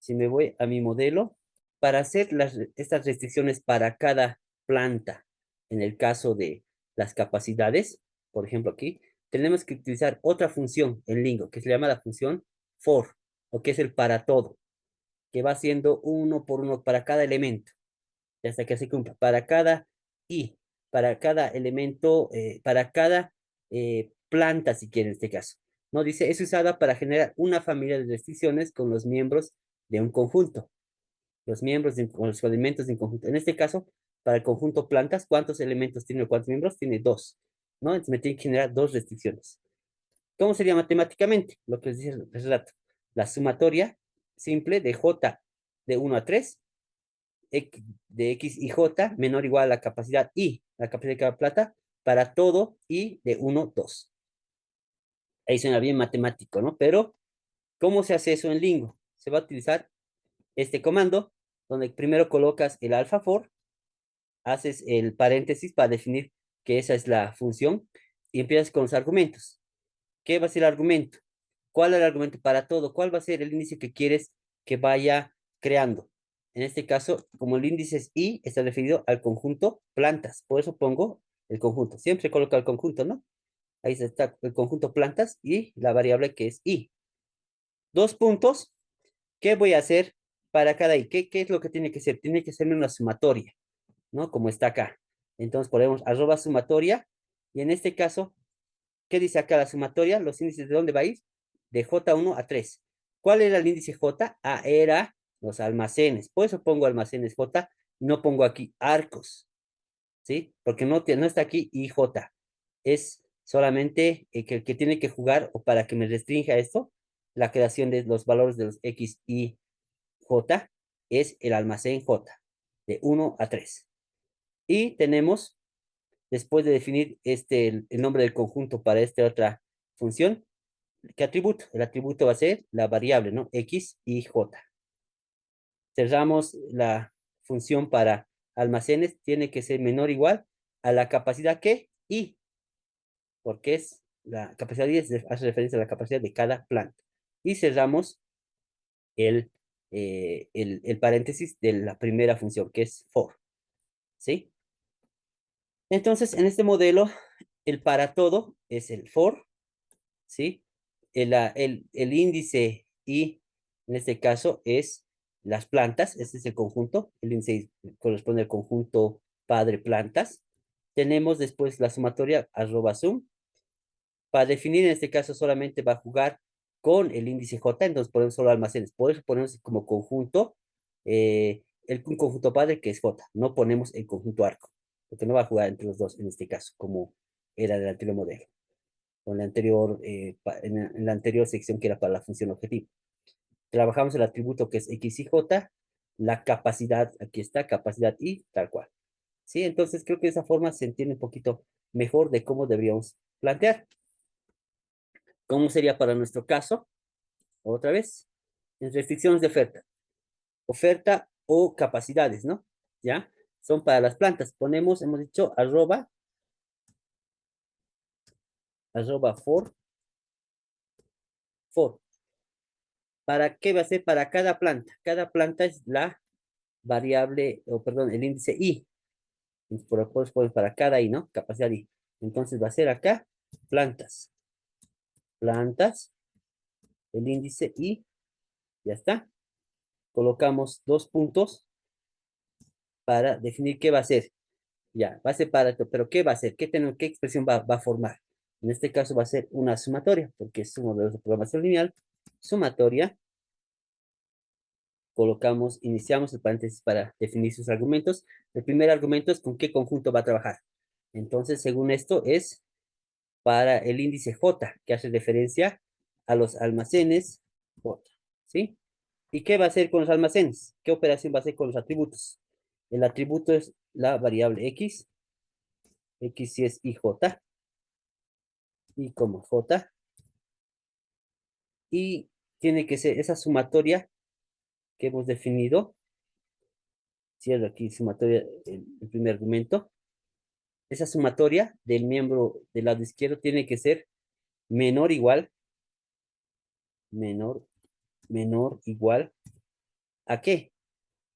Si me voy a mi modelo, para hacer estas restricciones para cada planta, en el caso de las capacidades, por ejemplo aquí, tenemos que utilizar otra función en Lingo, que se llama la función for, o que es el para todo, que va siendo uno por uno para cada elemento, y hasta que se cumpla. Para cada elemento, para cada planta, si quiere en este caso. ¿No? Dice, es usada para generar una familia de restricciones con los miembros de un conjunto. Con los elementos de un conjunto. En este caso, para el conjunto plantas, ¿cuántos elementos tiene o cuántos miembros? Tiene dos. ¿No? Entonces me tiene que generar dos restricciones. ¿Cómo sería matemáticamente? Lo que les dije hace rato. La sumatoria simple de J de 1 a 3, de X y J menor o igual a la capacidad I, la capacidad de cada planta, para todo I de 1, 2. Ahí suena bien matemático, ¿no? Pero, ¿cómo se hace eso en Lingo? Se va a utilizar este comando, donde primero colocas el alfa for, haces el paréntesis para definir que esa es la función, y empiezas con los argumentos. ¿Qué va a ser el argumento? ¿Cuál es el argumento para todo? ¿Cuál va a ser el índice que quieres que vaya creando? En este caso, como el índice es I, está referido al conjunto plantas. Por eso pongo el conjunto. Siempre se coloca el conjunto, ¿no? Ahí está el conjunto plantas y la variable que es I. Dos puntos. ¿Qué voy a hacer para cada I? ¿Qué es lo que tiene que ser? Tiene que ser una sumatoria, ¿no? Como está acá. Entonces ponemos arroba sumatoria. Y en este caso, ¿qué dice acá la sumatoria? Los índices de dónde va a ir, de J1 a 3. ¿Cuál era el índice J? Ah, era los almacenes. Por eso pongo almacenes J, no pongo aquí arcos, ¿sí? Porque no está aquí IJ. Es solamente el que tiene que jugar, o para que me restrinja esto, la creación de los valores de los X y J, es el almacén J, de 1 a 3. Y tenemos, después de definir el nombre del conjunto para esta otra función, ¿qué atributo? El atributo va a ser la variable, ¿no? X y J. Cerramos la función para almacenes, tiene que ser menor o igual a la capacidad que I, porque es la capacidad I hace referencia a la capacidad de cada planta. Y cerramos el, el paréntesis de la primera función, que es for, ¿sí? Entonces, en este modelo, el para todo es el for, ¿sí? El índice I, en este caso, es las plantas. Este es el conjunto. El índice corresponde al conjunto padre plantas. Tenemos después la sumatoria arroba sum. Para definir, en este caso, solamente va a jugar con el índice J, entonces ponemos solo almacenes. Por eso ponemos como conjunto un conjunto padre que es J. No ponemos el conjunto arco, porque no va a jugar entre los dos en este caso, como era el anterior modelo o en la anterior sección que era para la función objetivo. Trabajamos el atributo que es X y J, la capacidad, aquí está, capacidad Y, tal cual. ¿Sí? Entonces creo que de esa forma se entiende un poquito mejor de cómo deberíamos plantear. ¿Cómo sería para nuestro caso? Otra vez, en restricciones de oferta. Oferta o capacidades, ¿no? ¿Ya? Son para las plantas. Ponemos, hemos dicho, arroba for. ¿Para qué va a ser? Para cada planta. Cada planta es la variable, o perdón, el índice I. Por para cada I, ¿no? Capacidad I. Entonces va a ser acá, plantas. Plantas, el índice I, ya está. Colocamos dos puntos para definir qué va a ser. Ya, va a ser para esto, pero ¿qué va a ser? ¿Qué expresión va a formar? En este caso va a ser una sumatoria, porque es un modelo de programación lineal. Sumatoria, iniciamos el paréntesis para definir sus argumentos. El primer argumento es con qué conjunto va a trabajar. Entonces, según esto, es para el índice J, que hace referencia a los almacenes J, ¿sí? ¿Y qué va a hacer con los almacenes? ¿Qué operación va a hacer con los atributos? El atributo es la variable X, X si es IJ, y como J, y tiene que ser esa sumatoria que hemos definido. Cierro aquí sumatoria, el primer argumento. Esa sumatoria del miembro del lado izquierdo tiene que ser menor o igual, menor, igual, ¿a qué?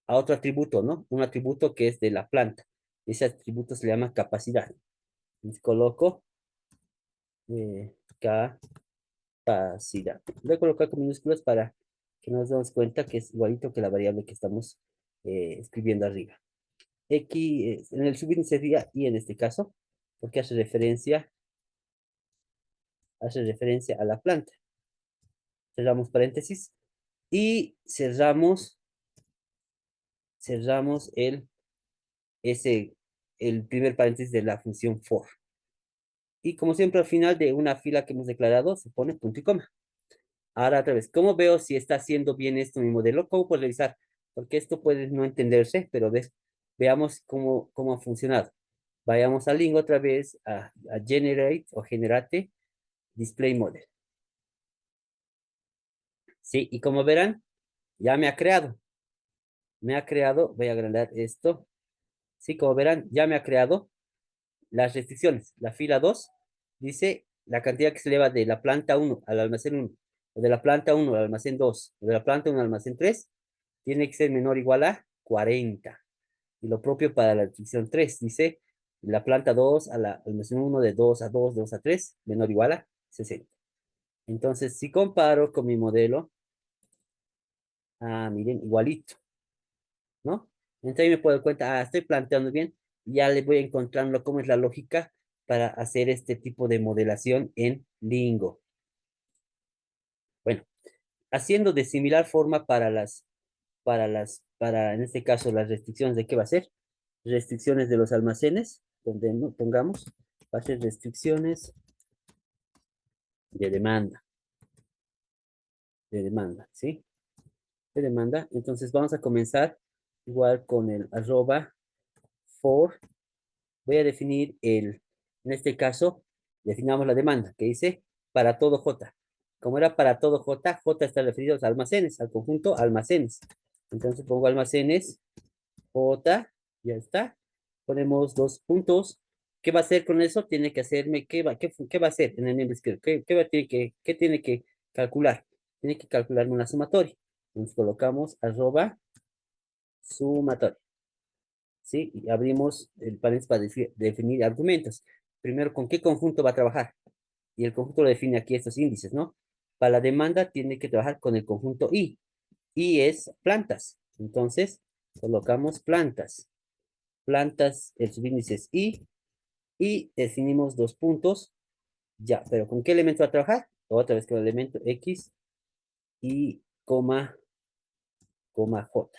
A otro atributo, ¿no? Un atributo que es de la planta. Ese atributo se le llama capacidad. Entonces coloco capacidad. Voy a colocar con minúsculas para que nos demos cuenta que es igualito que la variable que estamos escribiendo arriba. X, en el subíndice sería Y en este caso, porque hace referencia a la planta. Cerramos paréntesis y cerramos el primer paréntesis de la función for. Y como siempre, al final de una fila que hemos declarado, se pone punto y coma. Ahora otra vez, ¿cómo veo si está haciendo bien esto mi modelo? ¿Cómo puedo revisar? porque esto puede no entenderse, pero veamos cómo ha funcionado. Vayamos al link otra vez a Generate o Generate Display Model. Sí, y como verán, ya me ha creado, voy a agrandar esto. Sí, como verán, ya me ha creado las restricciones. La fila 2 dice la cantidad que se eleva de la planta 1 al almacén 1, o de la planta 1 al almacén 2, o de la planta 1 al almacén 3, tiene que ser menor o igual a 40. Y lo propio para la restricción 3 dice la planta 2 a la almacén 1 de 2 a 2, 2 a 3, menor o igual a 60. Entonces, si comparo con mi modelo, miren, igualito, ¿no? Entonces ahí me puedo dar cuenta, estoy planteando bien, ya le voy encontrando cómo es la lógica para hacer este tipo de modelación en Lingo. Bueno, haciendo de similar forma para en este caso, las restricciones de qué va a ser, restricciones de los almacenes, donde pongamos, va a ser restricciones de demanda, ¿sí? De demanda. Entonces vamos a comenzar igual con el arroba for. Voy a definir en este caso, definamos la demanda, que dice para todo J. Como era para todo J, J está referido a los almacenes, al conjunto almacenes. Entonces pongo almacenes, J, ya está. Ponemos dos puntos. ¿Qué va a hacer con eso? Tiene que hacerme, ¿qué va a hacer en el miembro izquierdo? ¿Qué tiene que calcular? Tiene que calcularme una sumatoria. Entonces colocamos arroba sumatoria. ¿Sí? Y abrimos el paréntesis para definir argumentos. Primero, ¿con qué conjunto va a trabajar? Y el conjunto lo define aquí estos índices, ¿no? Para la demanda tiene que trabajar con el conjunto I. I es plantas. Entonces, colocamos plantas. Plantas, el subíndice es I. Y definimos dos puntos. Ya, pero ¿con qué elemento va a trabajar? Otra vez con el elemento X y coma J.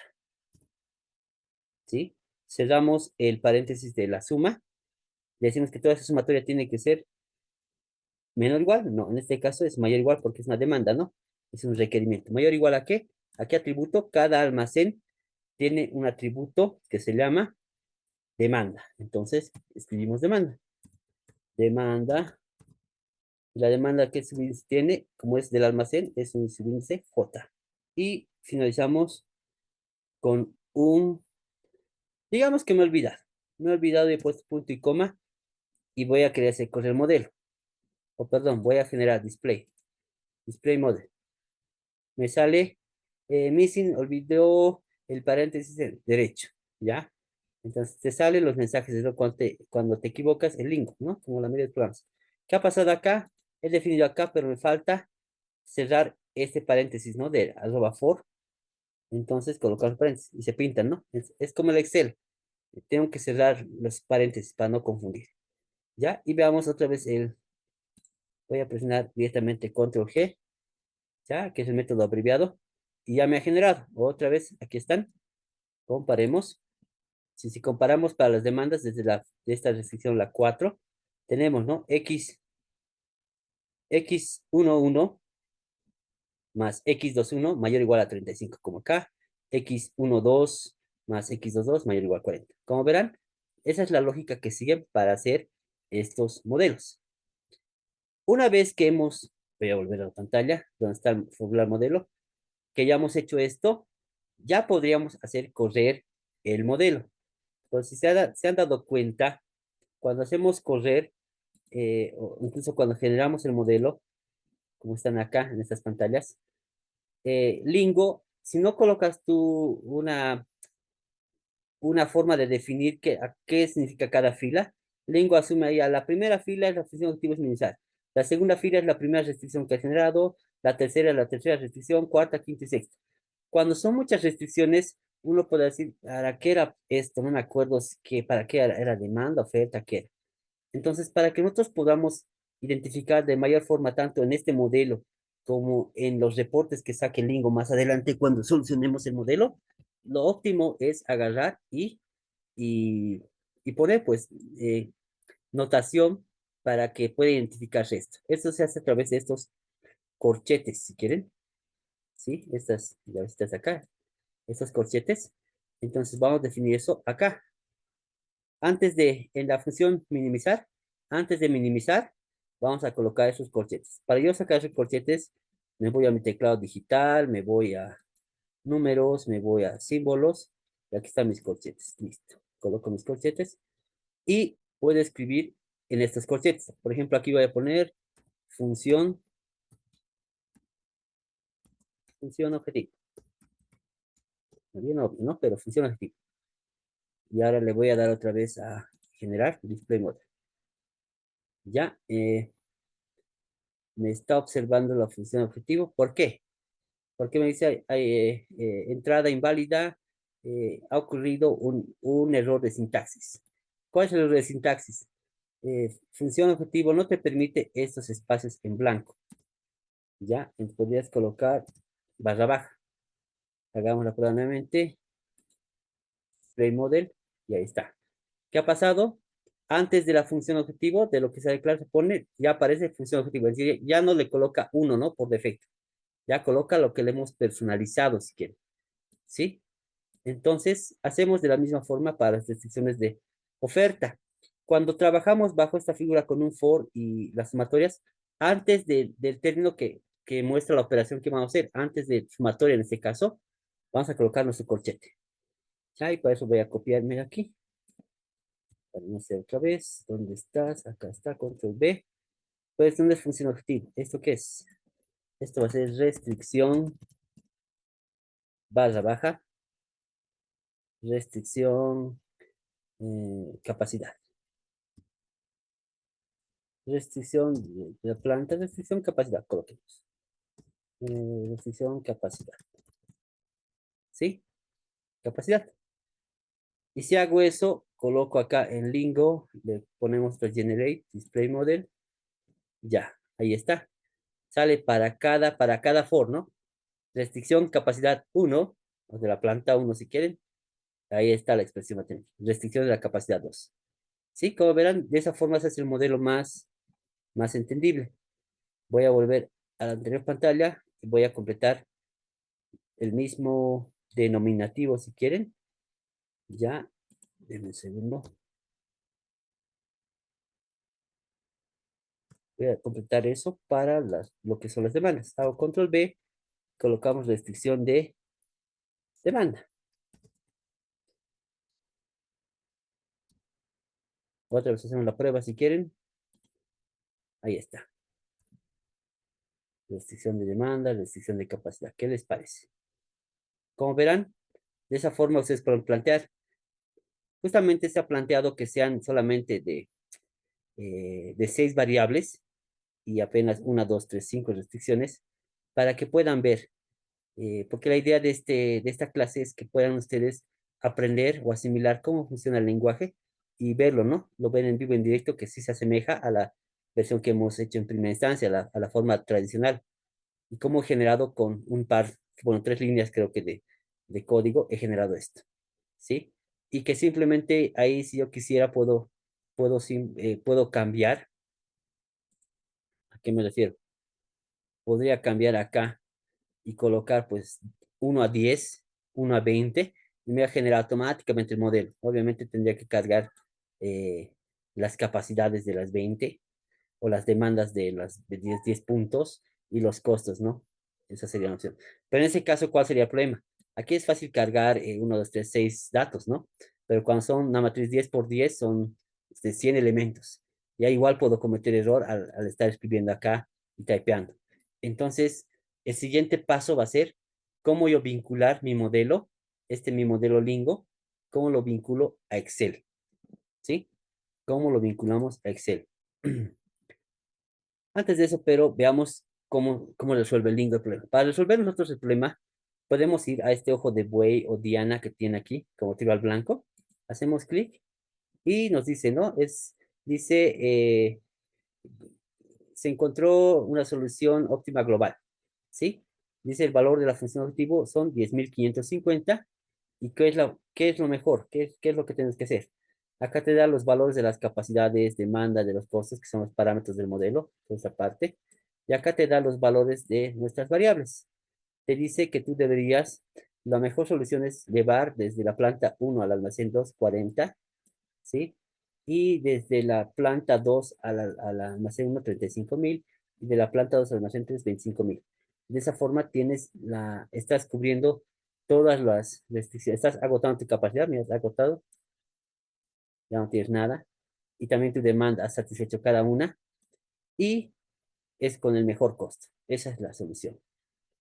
¿Sí? Cerramos el paréntesis de la suma. Decimos que toda esa sumatoria tiene que ser menor o igual. No, en este caso es mayor o igual porque es una demanda, ¿no? Es un requerimiento. ¿Mayor o igual a qué? ¿A qué atributo? Cada almacén tiene un atributo que se llama demanda. Entonces, escribimos demanda. Demanda. La demanda que subíndice tiene, como es del almacén, es un subíndice J. Y finalizamos con digamos que me he olvidado. Me he olvidado y he puesto punto y coma y voy a querer hacer correr el modelo. O perdón, voy a generar display model. Me sale missing, olvidó el paréntesis derecho, ¿ya? Entonces te salen los mensajes de cuando te equivocas, el link, ¿no? Como la mayoría de programas. ¿Qué ha pasado acá? He definido acá, pero me falta cerrar este paréntesis, ¿no? De arroba for. Entonces colocar los paréntesis y se pintan, ¿no? Es como el Excel. Tengo que cerrar los paréntesis para no confundir. ¿Ya? Y veamos otra vez voy a presionar directamente Control G, ¿ya? Que es el método abreviado. Y ya me ha generado. Otra vez, aquí están. Comparemos. Si comparamos para las demandas de esta restricción, la 4 tenemos, ¿no? X11 más X21 mayor o igual a 35 como acá. X12 más X22 mayor o igual a 40. Como verán, esa es la lógica que siguen para hacer estos modelos. Una vez que voy a volver a la pantalla, donde está el formular modelo, que ya hemos hecho esto, ya podríamos hacer correr el modelo. Entonces, si se han dado cuenta, cuando hacemos correr, o incluso cuando generamos el modelo, como están acá en estas pantallas, Lingo, si no colocas tú una forma de definir qué significa cada fila, Lingo asume ahí a la primera fila es la restricción objetivo es minimizar, la segunda fila es la primera restricción que ha generado, la tercera es la tercera restricción, cuarta, quinta y sexta. Cuando son muchas restricciones, uno puede decir, ¿para qué era esto? No me acuerdo para qué era demanda, oferta, qué era. Entonces, para que nosotros podamos identificar de mayor forma, tanto en este modelo como en los reportes que saque Lingo más adelante cuando solucionemos el modelo, lo óptimo es agarrar y, y poner, pues, notación para que pueda identificarse esto. Esto se hace a través de estos corchetes, si quieren, ¿sí? Estas llaves acá. estos corchetes. Entonces vamos a definir eso acá. En la función minimizar, antes de minimizar, vamos a colocar esos corchetes. Para yo sacar esos corchetes, me voy a mi teclado digital, me voy a números, me voy a símbolos, y aquí están mis corchetes. Listo. Coloco mis corchetes y puedo escribir en estos corchetes. Por ejemplo, aquí voy a poner función, función objetivo. Bien obvio, ¿no? Pero función objetivo. Y ahora le voy a dar otra vez a generar display mode. Ya, me está observando la función objetivo. ¿Por qué? Porque me dice entrada inválida, ha ocurrido un error de sintaxis. ¿Cuál es el error de sintaxis? Función objetivo no te permite estos espacios en blanco. Ya, entonces podrías colocar barra baja. Hagamos la prueba nuevamente. Play model y ahí está. ¿Qué ha pasado? Antes de la función objetivo, de lo que se declara, se pone, ya aparece función objetivo. Es decir, ya no le coloca uno, ¿no? Por defecto. Ya coloca lo que le hemos personalizado, si quiere. ¿Sí? Entonces, hacemos de la misma forma para las restricciones de oferta. Cuando trabajamos bajo esta figura con un for y las sumatorias, del término que muestra la operación que vamos a hacer, antes de sumatoria en este caso, vamos a colocar nuestro corchete. Ya, y para eso voy a copiarme aquí. Para no hacer otra vez. ¿Dónde estás? Acá está, control B. Pues, ¿dónde funciona objetivo? ¿Esto qué es? Esto va a ser restricción barra baja, restricción capacidad. Restricción de la planta, restricción capacidad, coloquemos. Restricción capacidad. ¿Sí? Capacidad. Y si hago eso, coloco acá en Lingo, le ponemos el Generate Display Model. Ya, ahí está. Sale para cada for, ¿no? Restricción capacidad 1, o de la planta 1 si quieren. Ahí está la expresión matemática. Restricción de la capacidad 2. Sí, como verán, de esa forma se hace el modelo más entendible. Voy a volver a la anterior pantalla y voy a completar el mismo denominativo si quieren. Ya, denme un segundo. Voy a completar eso para lo que son las demandas. Hago control B, colocamos restricción de demanda. Otra vez hacemos la prueba si quieren. Ahí está. Restricción de demanda, restricción de capacidad. ¿Qué les parece? Como verán, de esa forma ustedes pueden plantear. Justamente se ha planteado que sean solamente de 6 variables y apenas una, dos, tres, cinco restricciones para que puedan ver. Porque la idea de esta clase es que puedan ustedes aprender o asimilar cómo funciona el lenguaje y verlo, ¿no? Lo ven en vivo, en directo, que sí se asemeja a la versión que hemos hecho en primera instancia, a la forma tradicional. Y cómo he generado con un par, bueno, 3 líneas creo que de código, he generado esto, ¿sí? Y que simplemente ahí, si yo quisiera, puedo cambiar. ¿A qué me refiero? Podría cambiar acá y colocar pues 1 a 10, 1 a 20, y me va a generar automáticamente el modelo. Obviamente tendría que cargar eh, las capacidades de las 20 o las demandas de las de 10 puntos y los costos, ¿no? Esa sería una opción. Pero en ese caso, ¿cuál sería el problema? Aquí es fácil cargar 1, 2, 3, 6 datos, ¿no? Pero cuando son una matriz 10 por 10 son 100 elementos. Ya igual puedo cometer error al estar escribiendo acá y typeando. Entonces, el siguiente paso va a ser cómo yo vincular mi modelo, mi modelo Lingo, cómo lo vinculo a Excel, ¿sí? ¿Cómo lo vinculamos a Excel? Antes de eso, pero veamos cómo resuelve el Lingo el problema. Para resolver nosotros el problema, podemos ir a este ojo de buey o diana que tiene aquí, como tiro al blanco. Hacemos clic y nos dice, ¿no? Dice, se encontró una solución óptima global, ¿sí? Dice el valor de la función objetivo son 10.550. ¿Y qué es lo mejor? ¿Qué es lo que tienes que hacer? Acá te da los valores de las capacidades, demanda, de los costos, que son los parámetros del modelo, toda esa parte. Y acá te da los valores de nuestras variables. Te dice que tú deberías la mejor solución es llevar desde la planta 1 al almacén 240, ¿sí? Y desde la planta 2 al almacén 1, 35.000, y de la planta 2 al almacén 3, 25.000. De esa forma estás cubriendo todas las restricciones, estás agotando tu capacidad, mira, has agotado, ya no tienes nada, y también tu demanda has satisfecho cada una, y es con el mejor costo. Esa es la solución,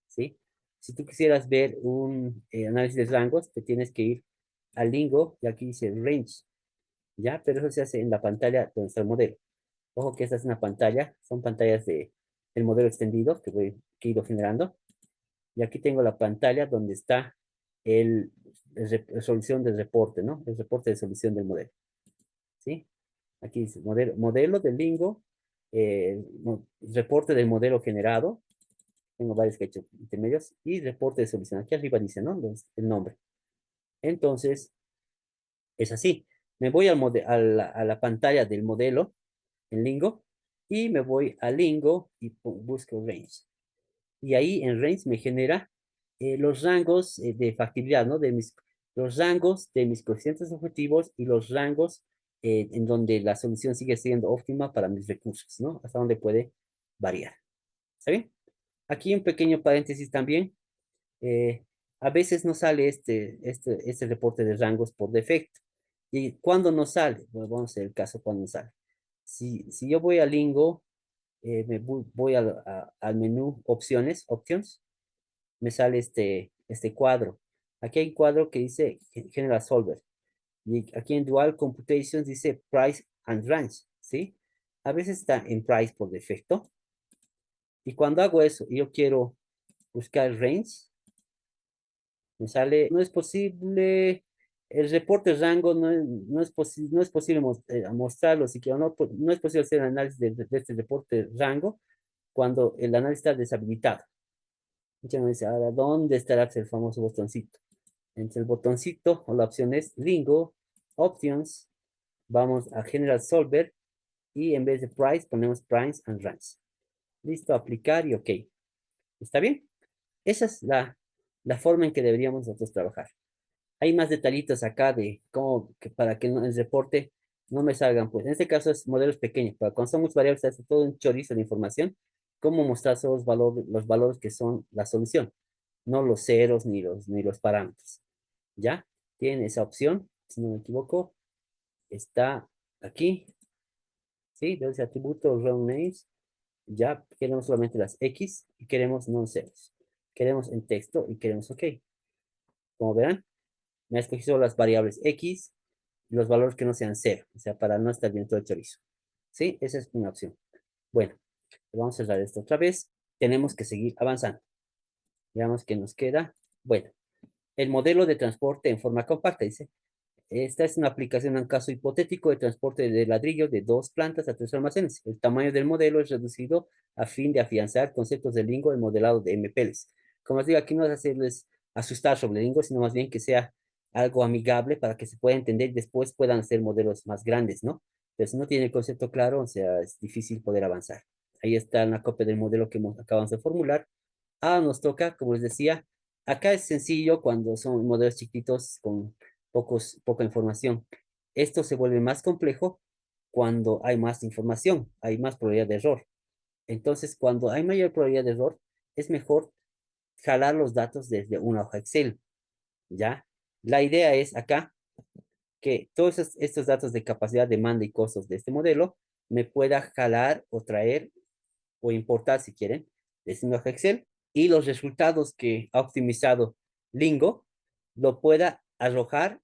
¿sí? Si tú quisieras ver un análisis de rangos, te tienes que ir al Lingo, y aquí dice Range, ¿ya? Pero eso se hace en la pantalla donde está el modelo. Ojo que esta es una pantalla, son pantallas del modelo extendido que he ido generando. Y aquí tengo la pantalla donde está la solución del reporte, ¿no? El reporte de solución del modelo, ¿sí? Aquí dice modelo del Lingo, reporte del modelo generado, tengo varios que he hecho intermedios, y reporte de solución. Aquí arriba dice, ¿no? El nombre. Entonces, es así. Me voy a la pantalla del modelo en Lingo y me voy a Lingo y busco Range. Y ahí en Range me genera los rangos de factibilidad, ¿no? Los rangos de mis coeficientes objetivos y los rangos en donde la solución sigue siendo óptima para mis recursos, ¿no? Hasta donde puede variar. ¿Está bien? Aquí un pequeño paréntesis también. eh, a veces no sale este reporte de rangos por defecto. ¿Y cuándo no sale? Bueno, vamos a ver el caso cuando no sale. Si yo voy a Lingo, voy al menú opciones, options, me sale este cuadro. Aquí hay un cuadro que dice General Solver. Y aquí en Dual Computations dice Price and Range, ¿sí? A veces está en Price por defecto. Y cuando hago eso y yo quiero buscar Range, me sale, no es posible, el reporte rango no es posible mostrarlo, así que no es posible hacer análisis de este reporte rango cuando el análisis está deshabilitado. Entonces me dice, ahora, ¿dónde estará el famoso botoncito? Entre el botoncito o la opción es Lingo, Options, vamos a General Solver y en vez de Price ponemos Price and Range. Listo, aplicar y OK. ¿Está bien? Esa es la forma en que deberíamos nosotros trabajar. Hay más detallitos acá de cómo, para que el reporte no me salgan, pues en este caso es modelos pequeños, para cuando son muchas variables, se hace todo un chorizo de información, cómo mostrar solo los valores que son la solución, no los ceros ni los parámetros. ¿Ya? Tienen esa opción, si no me equivoco, está aquí, ¿sí? De ese atributo row names, ya queremos solamente las X y queremos non ceros. Queremos en texto y queremos OK. Como verán, me ha escogido solo las variables X y los valores que no sean cero, o sea, para no estar bien todo el chorizo. ¿Sí? Esa es una opción. Bueno, vamos a cerrar esto otra vez. Tenemos que seguir avanzando. Veamos qué nos queda. Bueno, el modelo de transporte en forma compacta, dice. Esta es una aplicación en un caso hipotético de transporte de ladrillo de 2 plantas a 3 almacenes. El tamaño del modelo es reducido a fin de afianzar conceptos de Lingo en modelado de MPLs. Como os digo, aquí no es hacerles asustar sobre Lingo, sino más bien que sea algo amigable para que se pueda entender y después puedan hacer modelos más grandes, ¿no? Pero si no tiene el concepto claro, o sea, es difícil poder avanzar. Ahí está una copia del modelo que acabamos de formular. Ahora nos toca, como les decía, acá es sencillo cuando son modelos chiquitos con poca información. Esto se vuelve más complejo cuando hay más información, hay más probabilidad de error. Entonces, cuando hay mayor probabilidad de error, es mejor jalar los datos desde una hoja Excel, ¿ya? La idea es acá que todos estos datos de capacidad, demanda y costos de este modelo me pueda jalar o traer o importar, si quieren, desde una hoja Excel y los resultados que ha optimizado Lingo lo pueda arrojar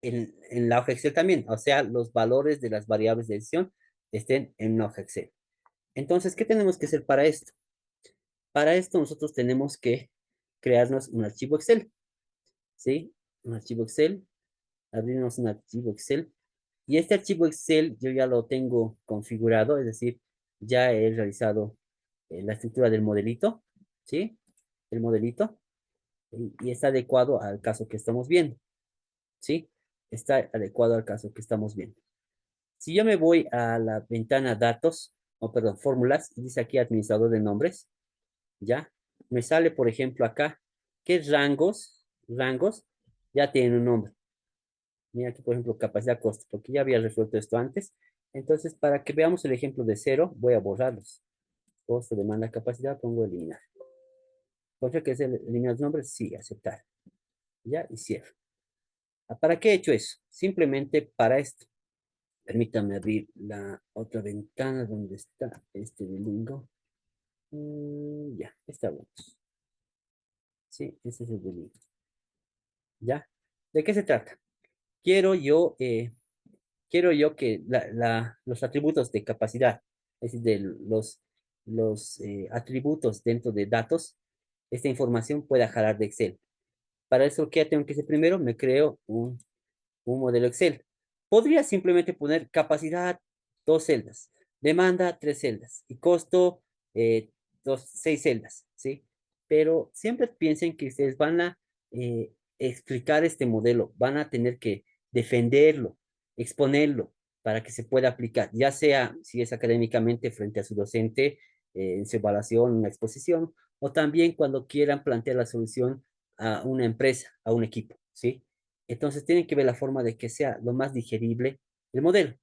en la hoja Excel también, o sea, los valores de las variables de decisión estén en una hoja Excel. Entonces, ¿qué tenemos que hacer para esto? Para esto nosotros tenemos que crearnos un archivo Excel, ¿sí? Un archivo Excel, abrirnos un archivo Excel, y este archivo Excel yo ya lo tengo configurado, es decir, ya he realizado la estructura del modelito, ¿sí? El modelito, y está adecuado al caso que estamos viendo, ¿sí? Está adecuado al caso que estamos viendo. Si yo me voy a la ventana datos, o perdón, fórmulas, y dice aquí administrador de nombres, ¿ya? Me sale, por ejemplo, acá, ¿qué rangos? rangos ya tienen un nombre. Mira aquí, por ejemplo, capacidad costo, porque ya había resuelto esto antes. Entonces, para que veamos el ejemplo de cero, voy a borrarlos. Costo, demanda, capacidad, pongo eliminar. ¿Confío que es eliminar los nombres? Sí, aceptar. Ya, y cierro. ¿Para qué he hecho eso? Simplemente para esto. Permítame abrir la otra ventana donde está este bilingo. Ya, está bueno. Sí, ese es el bilingo. ¿Ya? ¿De qué se trata? Quiero yo, eh, quiero yo que los atributos de capacidad, es decir, los atributos dentro de datos, esta información pueda jalar de Excel. Para eso, ¿qué tengo que hacer primero? Me creo un modelo Excel. Podría simplemente poner capacidad, dos celdas, demanda, tres celdas, y costo, seis celdas, ¿sí? Pero siempre piensen que ustedes van a explicar este modelo, van a tener que defenderlo, exponerlo, para que se pueda aplicar, ya sea si es académicamente frente a su docente, en su evaluación, una exposición, o también cuando quieran plantear la solución a una empresa, a un equipo, ¿sí? Entonces tienen que ver la forma de que sea lo más digerible el modelo.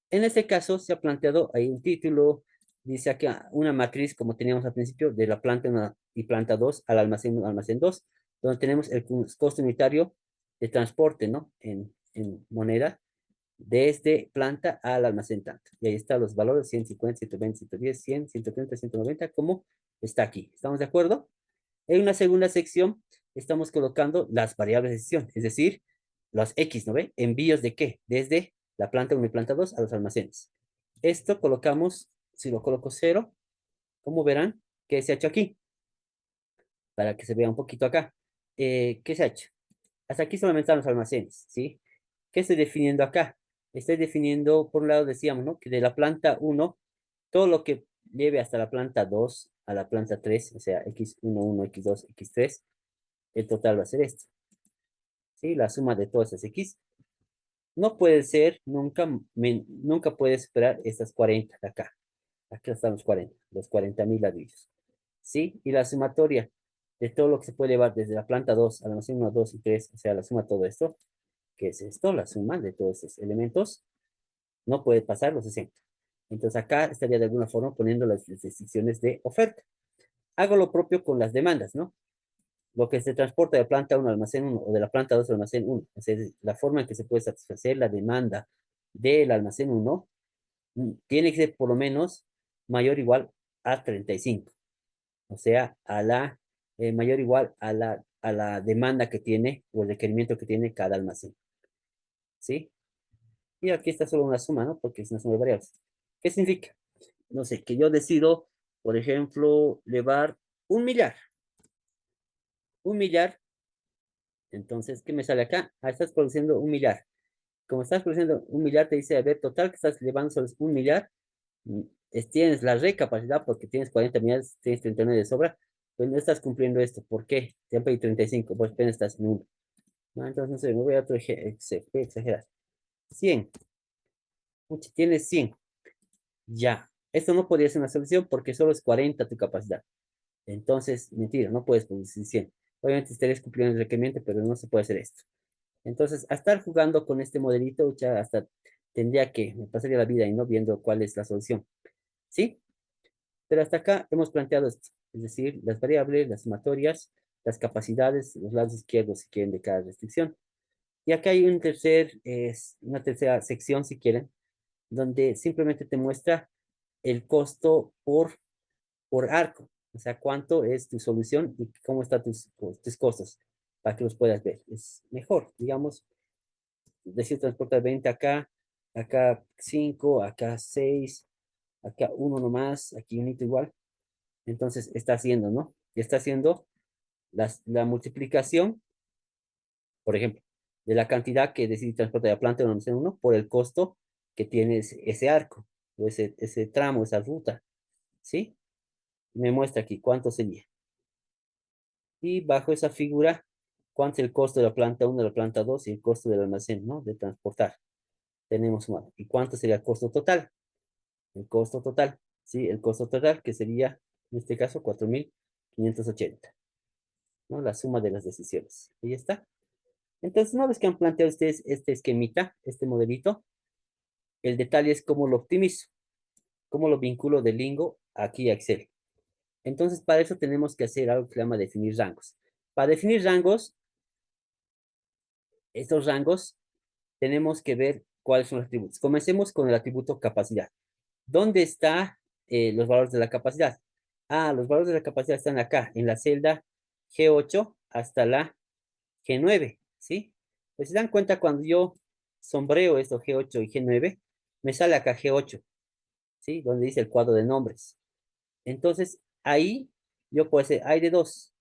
En este caso se ha planteado ahí un título, dice aquí una matriz como teníamos al principio de la planta 1 y planta 2 al almacén 1, almacén 2, donde tenemos el costo unitario de transporte, ¿no? En moneda, desde planta al almacén tanto. Y ahí están los valores 150, 120, 110, 100, 130, 190, como está aquí. ¿Estamos de acuerdo? En una segunda sección estamos colocando las variables de decisión, es decir, los X, ¿no ve? ¿Envíos de qué? Desde la planta 1 y planta 2 a los almacenes. Esto colocamos, si lo coloco cero, como verán, ¿qué se ha hecho aquí? Para que se vea un poquito acá. ¿Qué se ha hecho? Hasta aquí solamente están los almacenes, ¿sí? ¿Qué estoy definiendo acá? Estoy definiendo, por un lado decíamos, ¿no? Que de la planta 1, todo lo que lleve hasta la planta 2 a la planta 3, o sea, X1, X2, X3, el total va a ser esto, ¿sí? La suma de todas esas X no puede ser, nunca puede superar estas 40 de acá. Aquí están los 40.000 ladrillos, ¿sí? Y la sumatoria de todo lo que se puede llevar desde la planta 2 a la almacén 1, 2 y 3, o sea, la suma de todo esto, ¿qué es esto? La suma de todos estos elementos, no puede pasar los 60. Entonces acá estaría de alguna forma poniendo las restricciones de oferta. Hago lo propio con las demandas, ¿no? Lo que se transporta de planta 1 al almacén 1 o de la planta 2 al almacén 1. O sea, la forma en que se puede satisfacer la demanda del almacén 1 tiene que ser por lo menos mayor o igual a 35. O sea, mayor o igual a la demanda que tiene o el requerimiento que tiene cada almacén. ¿Sí? Y aquí está solo una suma, ¿no? Porque es una suma de variables. ¿Qué significa? No sé, que yo decido, por ejemplo, llevar 1 millar. 1 millar. Entonces, ¿qué me sale acá? Ah, estás produciendo 1 millar. Como estás produciendo 1 millar, te dice, a ver, total que estás llevando solo 1 millar. Tienes la recapacidad porque tienes 40 millares, tienes 39 de sobra, pues no estás cumpliendo esto. ¿Por qué? Te han pedido 35, pues apenas estás en 1. ¿No? Entonces, no sé, me voy a otro voy a exagerar. 100. Pucha, tienes 100. Ya. Esto no podría ser una solución porque solo es 40 tu capacidad. Entonces, mentira, no puedes producir 100. Obviamente estarías cumpliendo el requerimiento, pero no se puede hacer esto. Entonces, a estar jugando con este modelito, ya hasta tendría que, me pasaría la vida y no viendo cuál es la solución. ¿Sí? Pero hasta acá hemos planteado esto, es decir, las variables, las sumatorias, las capacidades, los lados izquierdos, si quieren, de cada restricción. Y acá hay una tercera sección, si quieren, donde simplemente te muestra el costo por arco, o sea, cuánto es tu solución y cómo están tus costos, para que los puedas ver. Es mejor, digamos, decir transportar 20 acá, acá 5, acá 6, acá uno nomás, aquí unito igual. Entonces está haciendo, ¿no? Está haciendo la multiplicación, por ejemplo, de la cantidad que decide transportar la planta de una uno por el costo que tiene ese arco, o ese tramo, esa ruta, ¿sí? Me muestra aquí cuánto sería. Y bajo esa figura, cuánto es el costo de la planta 1, de la planta 2 y el costo del almacén, ¿no? De transportar. Tenemos una. ¿Y cuánto sería el costo total? El costo total, ¿sí? El costo total que sería, en este caso, 4.580. ¿no? La suma de las decisiones. Ahí está. Entonces, una vez que han planteado ustedes este esquemita, este modelito, el detalle es cómo lo optimizo, cómo lo vinculo de Lingo aquí a Excel. Entonces, para eso tenemos que hacer algo que se llama definir rangos. Para definir rangos, estos rangos, tenemos que ver cuáles son los atributos. Comencemos con el atributo capacidad. ¿Dónde están los valores de la capacidad? Ah, los valores de la capacidad están acá, en la celda G8 hasta la G9, ¿sí? Pues se dan cuenta cuando yo sombreo esto G8 y G9, me sale acá G8, ¿sí? Donde dice el cuadro de nombres. Entonces, ahí yo puedo hacer, hay de dos.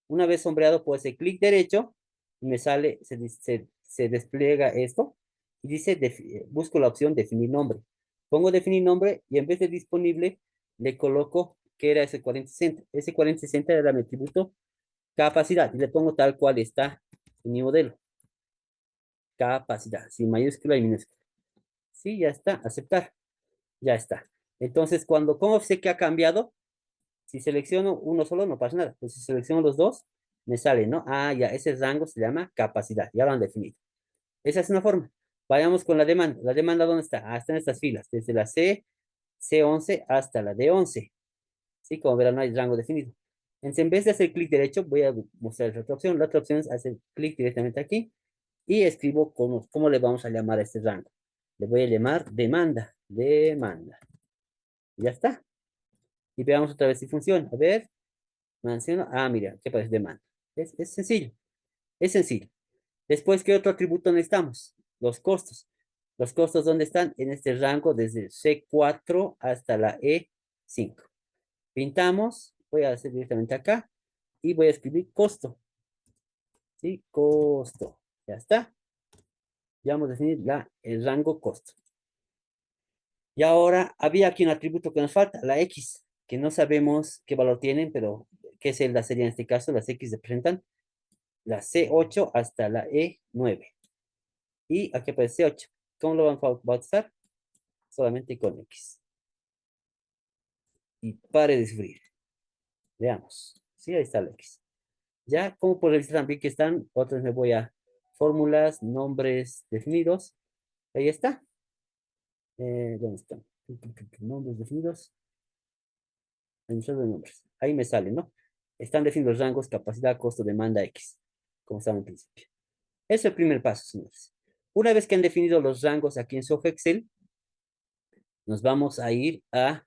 Una vez sombreado, puedo hacer clic derecho y me sale, se despliega esto y dice, busco la opción definir nombre. Pongo definir nombre y en vez de disponible, le coloco que era ese 4060. Ese 4060 era mi atributo capacidad y le pongo tal cual está en mi modelo. Capacidad, sin mayúscula y minúscula. Sí, ya está, aceptar. Ya está. Entonces, ¿cómo sé que ha cambiado? Si selecciono uno solo, no pasa nada. Pues si selecciono los dos, me sale, ¿no? Ah, ya, ese rango se llama capacidad. Ya lo han definido. Esa es una forma. Vayamos con la demanda. ¿La demanda dónde está? Ah, está en estas filas. Desde la C11 hasta la D11. Sí, como verán, no hay rango definido. Entonces, en vez de hacer clic derecho, voy a mostrar la otra opción. La otra opción es hacer clic directamente aquí y escribo cómo le vamos a llamar a este rango. Le voy a llamar demanda. Demanda. Ya está. Y veamos otra vez si funciona. A ver, menciono. Ah, mira, ¿qué parece demanda? Es sencillo. Es sencillo. Después, ¿qué otro atributo necesitamos? Los costos. ¿Los costos dónde están? En este rango desde C4 hasta la E5. Pintamos. Voy a hacer directamente acá. Y voy a escribir costo. ¿Sí? Costo. Ya está. Ya vamos a definir el rango costo. Y ahora había aquí un atributo que nos falta, la X, que no sabemos qué valor tienen, pero qué celda sería en este caso. Las X representan la C8 hasta la E9. Y aquí aparece C8. ¿Cómo lo vamos a bautizar? Solamente con X. Y pare de sufrir. Veamos. Sí, ahí está la X. Ya, como por revisar también que están, otros me voy a fórmulas, nombres definidos. Ahí está. ¿Dónde están? Nombres definidos. Administrador de nombres. Ahí me sale, ¿no? Están definidos los rangos, capacidad, costo, demanda, X. Como estaba en principio. Ese es el primer paso, señores. Una vez que han definido los rangos aquí en su hoja Excel, nos vamos a ir a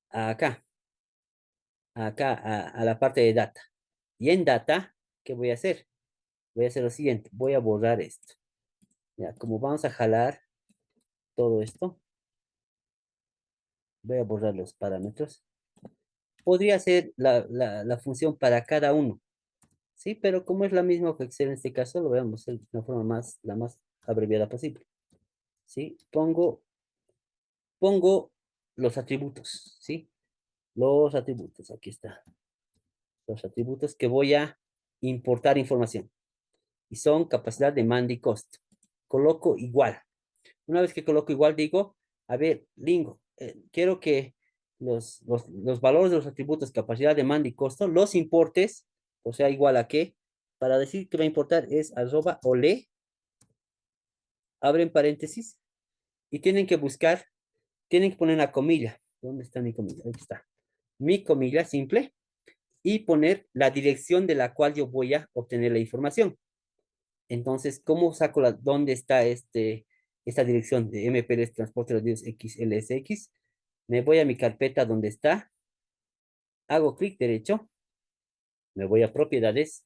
acá, a la parte de data. Y en data, ¿qué voy a hacer? Voy a hacer lo siguiente, voy a borrar esto. Ya, como vamos a jalar todo esto, voy a borrar los parámetros. Podría ser la función para cada uno, ¿sí? Pero como es la misma que Excel en este caso, lo voy a hacer de una forma la más abreviada posible, ¿sí? Pongo los atributos, ¿sí? Los atributos, aquí está. Los atributos que voy a importar información. Y son capacidad, demanda y costo. Coloco igual. Una vez que coloco igual, digo, a ver, Lingo, quiero que los valores de los atributos capacidad, demanda y costo, los importes, o sea, igual a qué, para decir que va a importar es arroba ole, abren paréntesis, y tienen que poner una comilla. ¿Dónde está mi comilla? Aquí está. Mi comilla simple, y poner la dirección de la cual yo voy a obtener la información. Entonces, ¿cómo saco dónde está esta dirección de MPLS Transporte de los XLSX? Me voy a mi carpeta donde está, hago clic derecho, me voy a propiedades,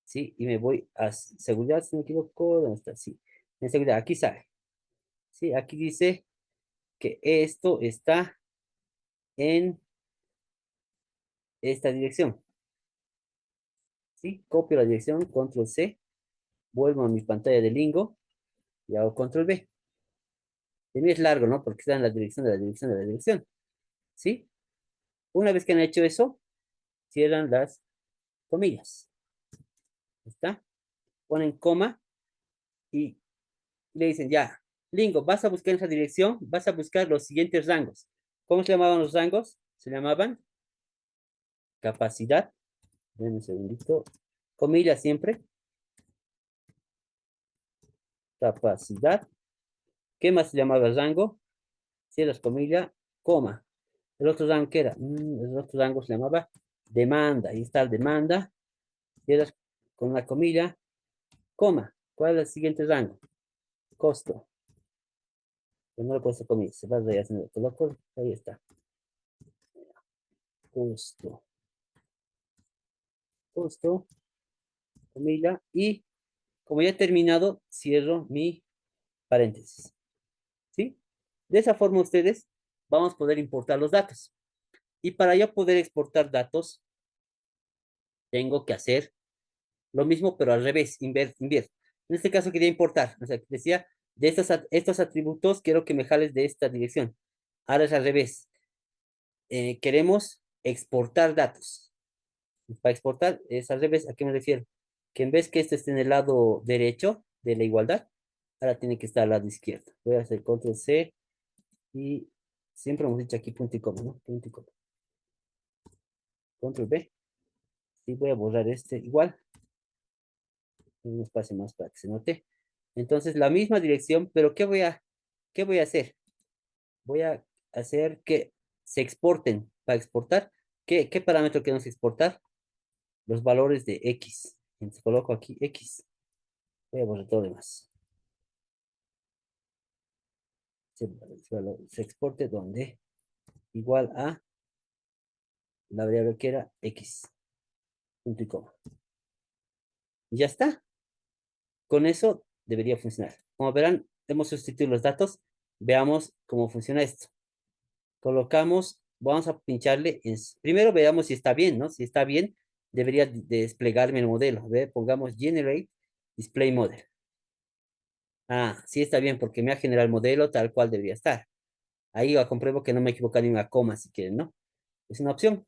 ¿sí? Y me voy a seguridad, si no me equivoco, ¿dónde está? Sí, en seguridad, aquí sale, ¿sí? Aquí dice que esto está en esta dirección, ¿sí? Copio la dirección, control C, vuelvo a mi pantalla de Lingo y hago control V. De mí es largo, ¿no? Porque está en la dirección de la dirección de la dirección, ¿sí? Una vez que han hecho eso, cierran las comillas. ¿Está? Ponen coma y le dicen, ya, Lingo, vas a buscar en esa dirección, vas a buscar los siguientes rangos. ¿Cómo se llamaban los rangos? Se llamaban capacidad, Denme un segundito. Comilla siempre. Capacidad. ¿Qué más se llamaba rango? Cierras comilla, coma. El otro rango, ¿qué era? El otro rango se llamaba demanda. Ahí está el demanda. Cierras con una comilla, coma. ¿Cuál es el siguiente rango? Costo. Pues no lo puedo comilla. Se va a ir haciendo loco. Ahí está. Costo. Costo. Comilla. Y como ya he terminado, cierro mi paréntesis. ¿Sí? De esa forma ustedes vamos a poder importar los datos. Y para yo poder exportar datos, tengo que hacer lo mismo, pero al revés, inverso. En este caso quería importar, o sea, decía, de estos atributos quiero que me jales de esta dirección. Ahora es al revés. Queremos exportar datos. Para exportar es al revés. ¿A qué me refiero? Que en vez que esto esté en el lado derecho de la igualdad, ahora tiene que estar al lado izquierdo. Voy a hacer control C y siempre hemos dicho aquí punto y coma, ¿no? Punto y coma. Control B. Y voy a borrar este igual. Un espacio más para que se note. Entonces, la misma dirección, pero qué voy a hacer? Voy a hacer que se exporten. Para exportar, ¿qué parámetro queremos exportar? Los valores de X. Entonces, coloco aquí X. Voy a borrar todo lo demás. Se, se exporte donde igual a la variable que era X. Punto y coma. Y ya está. Con eso debería funcionar. Como verán, hemos sustituido los datos. Veamos cómo funciona esto. Colocamos, vamos a pincharle, primero veamos si está bien, ¿no? Si está bien, debería de desplegarme el modelo. A ver, pongamos Generate Display Model. Ah, sí está bien, porque me ha generado el modelo tal cual debería estar. Ahí yo compruebo que no me equivoco ni una coma, si quieren, ¿no? Es una opción.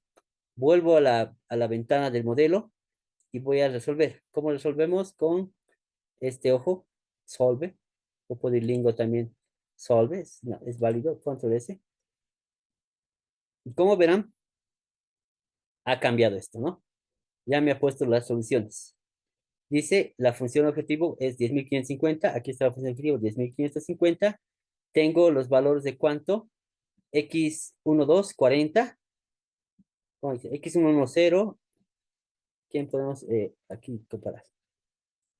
Vuelvo a la ventana del modelo y voy a resolver. ¿Cómo resolvemos? Con este ojo, solve, o puedo ir lingo también, solve, no, es válido, control S. Y como verán, ha cambiado esto, ¿no? Ya me ha puesto las soluciones. Dice, la función objetivo es 10.550. Aquí está la función objetivo, 10.550. Tengo los valores de cuánto. X12, 40. ¿Cómo dice? X110. ¿Quién podemos aquí comparar?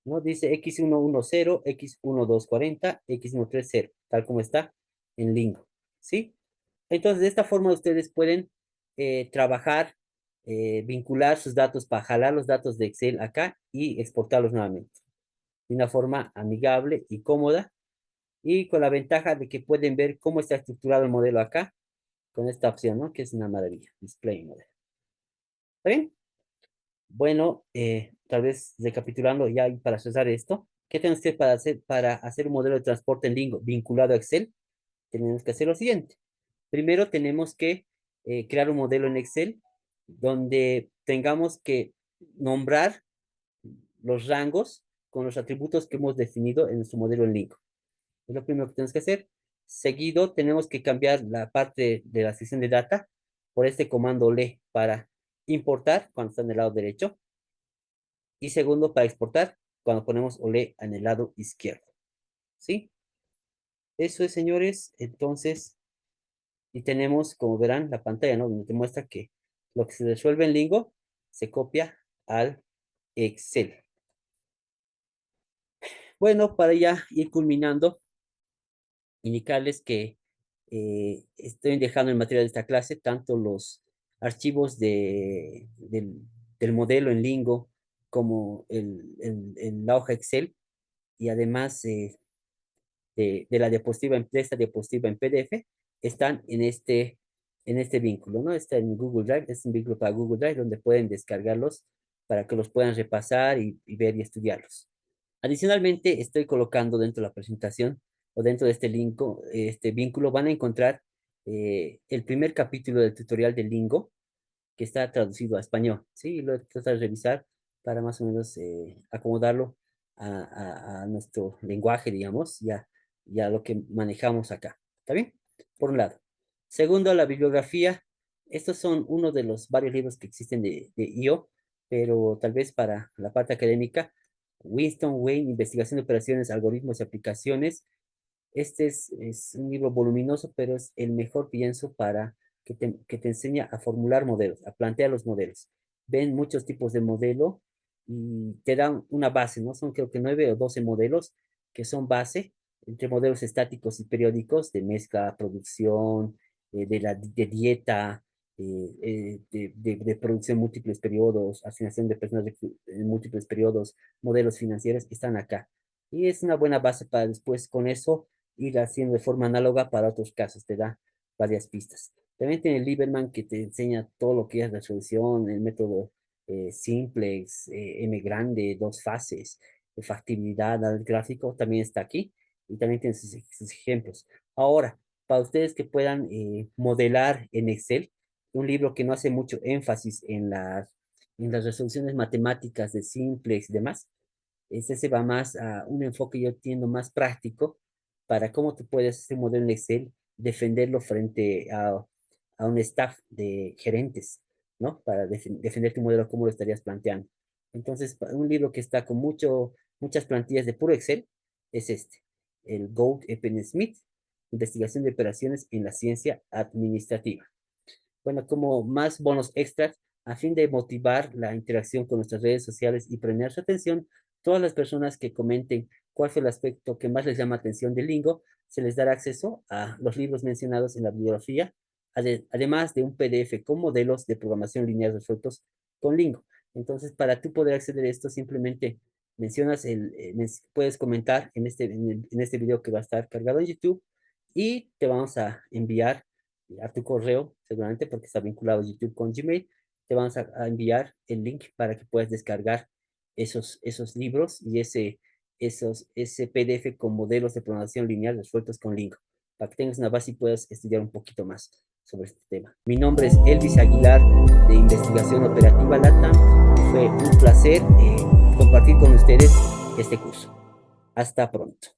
¿No? Dice X110, X12, 40, X130, tal como está en Lingo. ¿Sí? Entonces, de esta forma ustedes pueden trabajar, vincular sus datos para jalar los datos de Excel acá y exportarlos nuevamente de una forma amigable y cómoda y con la ventaja de que pueden ver cómo está estructurado el modelo acá con esta opción, ¿no? Que es una maravilla, Display Model. ¿Está bien? Bueno, tal vez recapitulando ya y para cerrar esto, ¿qué tenemos que hacer para hacer un modelo de transporte en Lingo vinculado a Excel? Tenemos que hacer lo siguiente. Primero tenemos que crear un modelo en Excel donde tengamos que nombrar los rangos con los atributos que hemos definido en nuestro modelo en Lingo. Es lo primero que tenemos que hacer. Seguido, tenemos que cambiar la parte de la sección de data por este comando le para importar cuando está en el lado derecho. Y segundo, para exportar cuando ponemos ole en el lado izquierdo. ¿Sí? Eso es, señores. Entonces, y tenemos, como verán, la pantalla, ¿no? Donde te muestra que lo que se resuelve en Lingo se copia al Excel. Bueno, para ya ir culminando, indicarles que estoy dejando en material de esta clase tanto los archivos del modelo en Lingo como la hoja Excel y además de la diapositiva, de esta diapositiva en PDF están en este vínculo, ¿no? Está en Google Drive, es un vínculo para Google Drive donde pueden descargarlos para que los puedan repasar y ver y estudiarlos. Adicionalmente, estoy colocando dentro de la presentación o dentro de este link, este vínculo, van a encontrar el primer capítulo del tutorial de Lingo que está traducido a español, ¿sí? Lo he tratado de revisar para más o menos acomodarlo a nuestro lenguaje, digamos, y a lo que manejamos acá. ¿Está bien? Por un lado. Segundo, la bibliografía. Estos son uno de los varios libros que existen de IO. pero tal vez para la parte académica, Winston Wayne, Investigación de Operaciones, Algoritmos y Aplicaciones. Este es un libro voluminoso, pero es el mejor, pienso, para que te enseña a formular modelos, a plantear los modelos. Ven muchos tipos de modelo y te dan una base, ¿no? Son creo que 9 o 12 modelos que son base, entre modelos estáticos y periódicos de mezcla, producción, de dieta, de producción en múltiples periodos, asignación de personas en múltiples periodos, modelos financieros, están acá. Y es una buena base para después con eso ir haciendo de forma análoga para otros casos, te da varias pistas. También tiene Lieberman que te enseña todo lo que es resolución, el método simplex, M grande, dos fases, factibilidad al gráfico, también está aquí y también tiene sus ejemplos. Ahora, para ustedes que puedan modelar en Excel, un libro que no hace mucho énfasis en las resoluciones matemáticas de simplex y demás, este se va más a un enfoque, yo entiendo, más práctico para cómo tú puedes hacer un modelo en Excel, defenderlo frente a un staff de gerentes, ¿no? Para defender tu modelo, cómo lo estarías planteando. Entonces, un libro que está con muchas plantillas de puro Excel es este, el Gould Eppen Smith, Investigación de Operaciones en la Ciencia Administrativa. Bueno, como más bonos extras, a fin de motivar la interacción con nuestras redes sociales y premiar su atención, todas las personas que comenten cuál fue el aspecto que más les llama atención del Lingo, se les dará acceso a los libros mencionados en la bibliografía, además de un PDF con modelos de programación lineal resueltos con Lingo. Entonces, para tú poder acceder a esto, simplemente puedes comentar en este video que va a estar cargado en YouTube y te vamos a enviar a tu correo, seguramente porque está vinculado YouTube con Gmail, te vamos a enviar el link para que puedas descargar esos libros y ese PDF con modelos de programación lineal resueltos con Lingo, para que tengas una base y puedas estudiar un poquito más sobre este tema. Mi nombre es Elvis Aguilar de Investigación Operativa LATAM. Fue un placer compartir con ustedes este curso. Hasta pronto.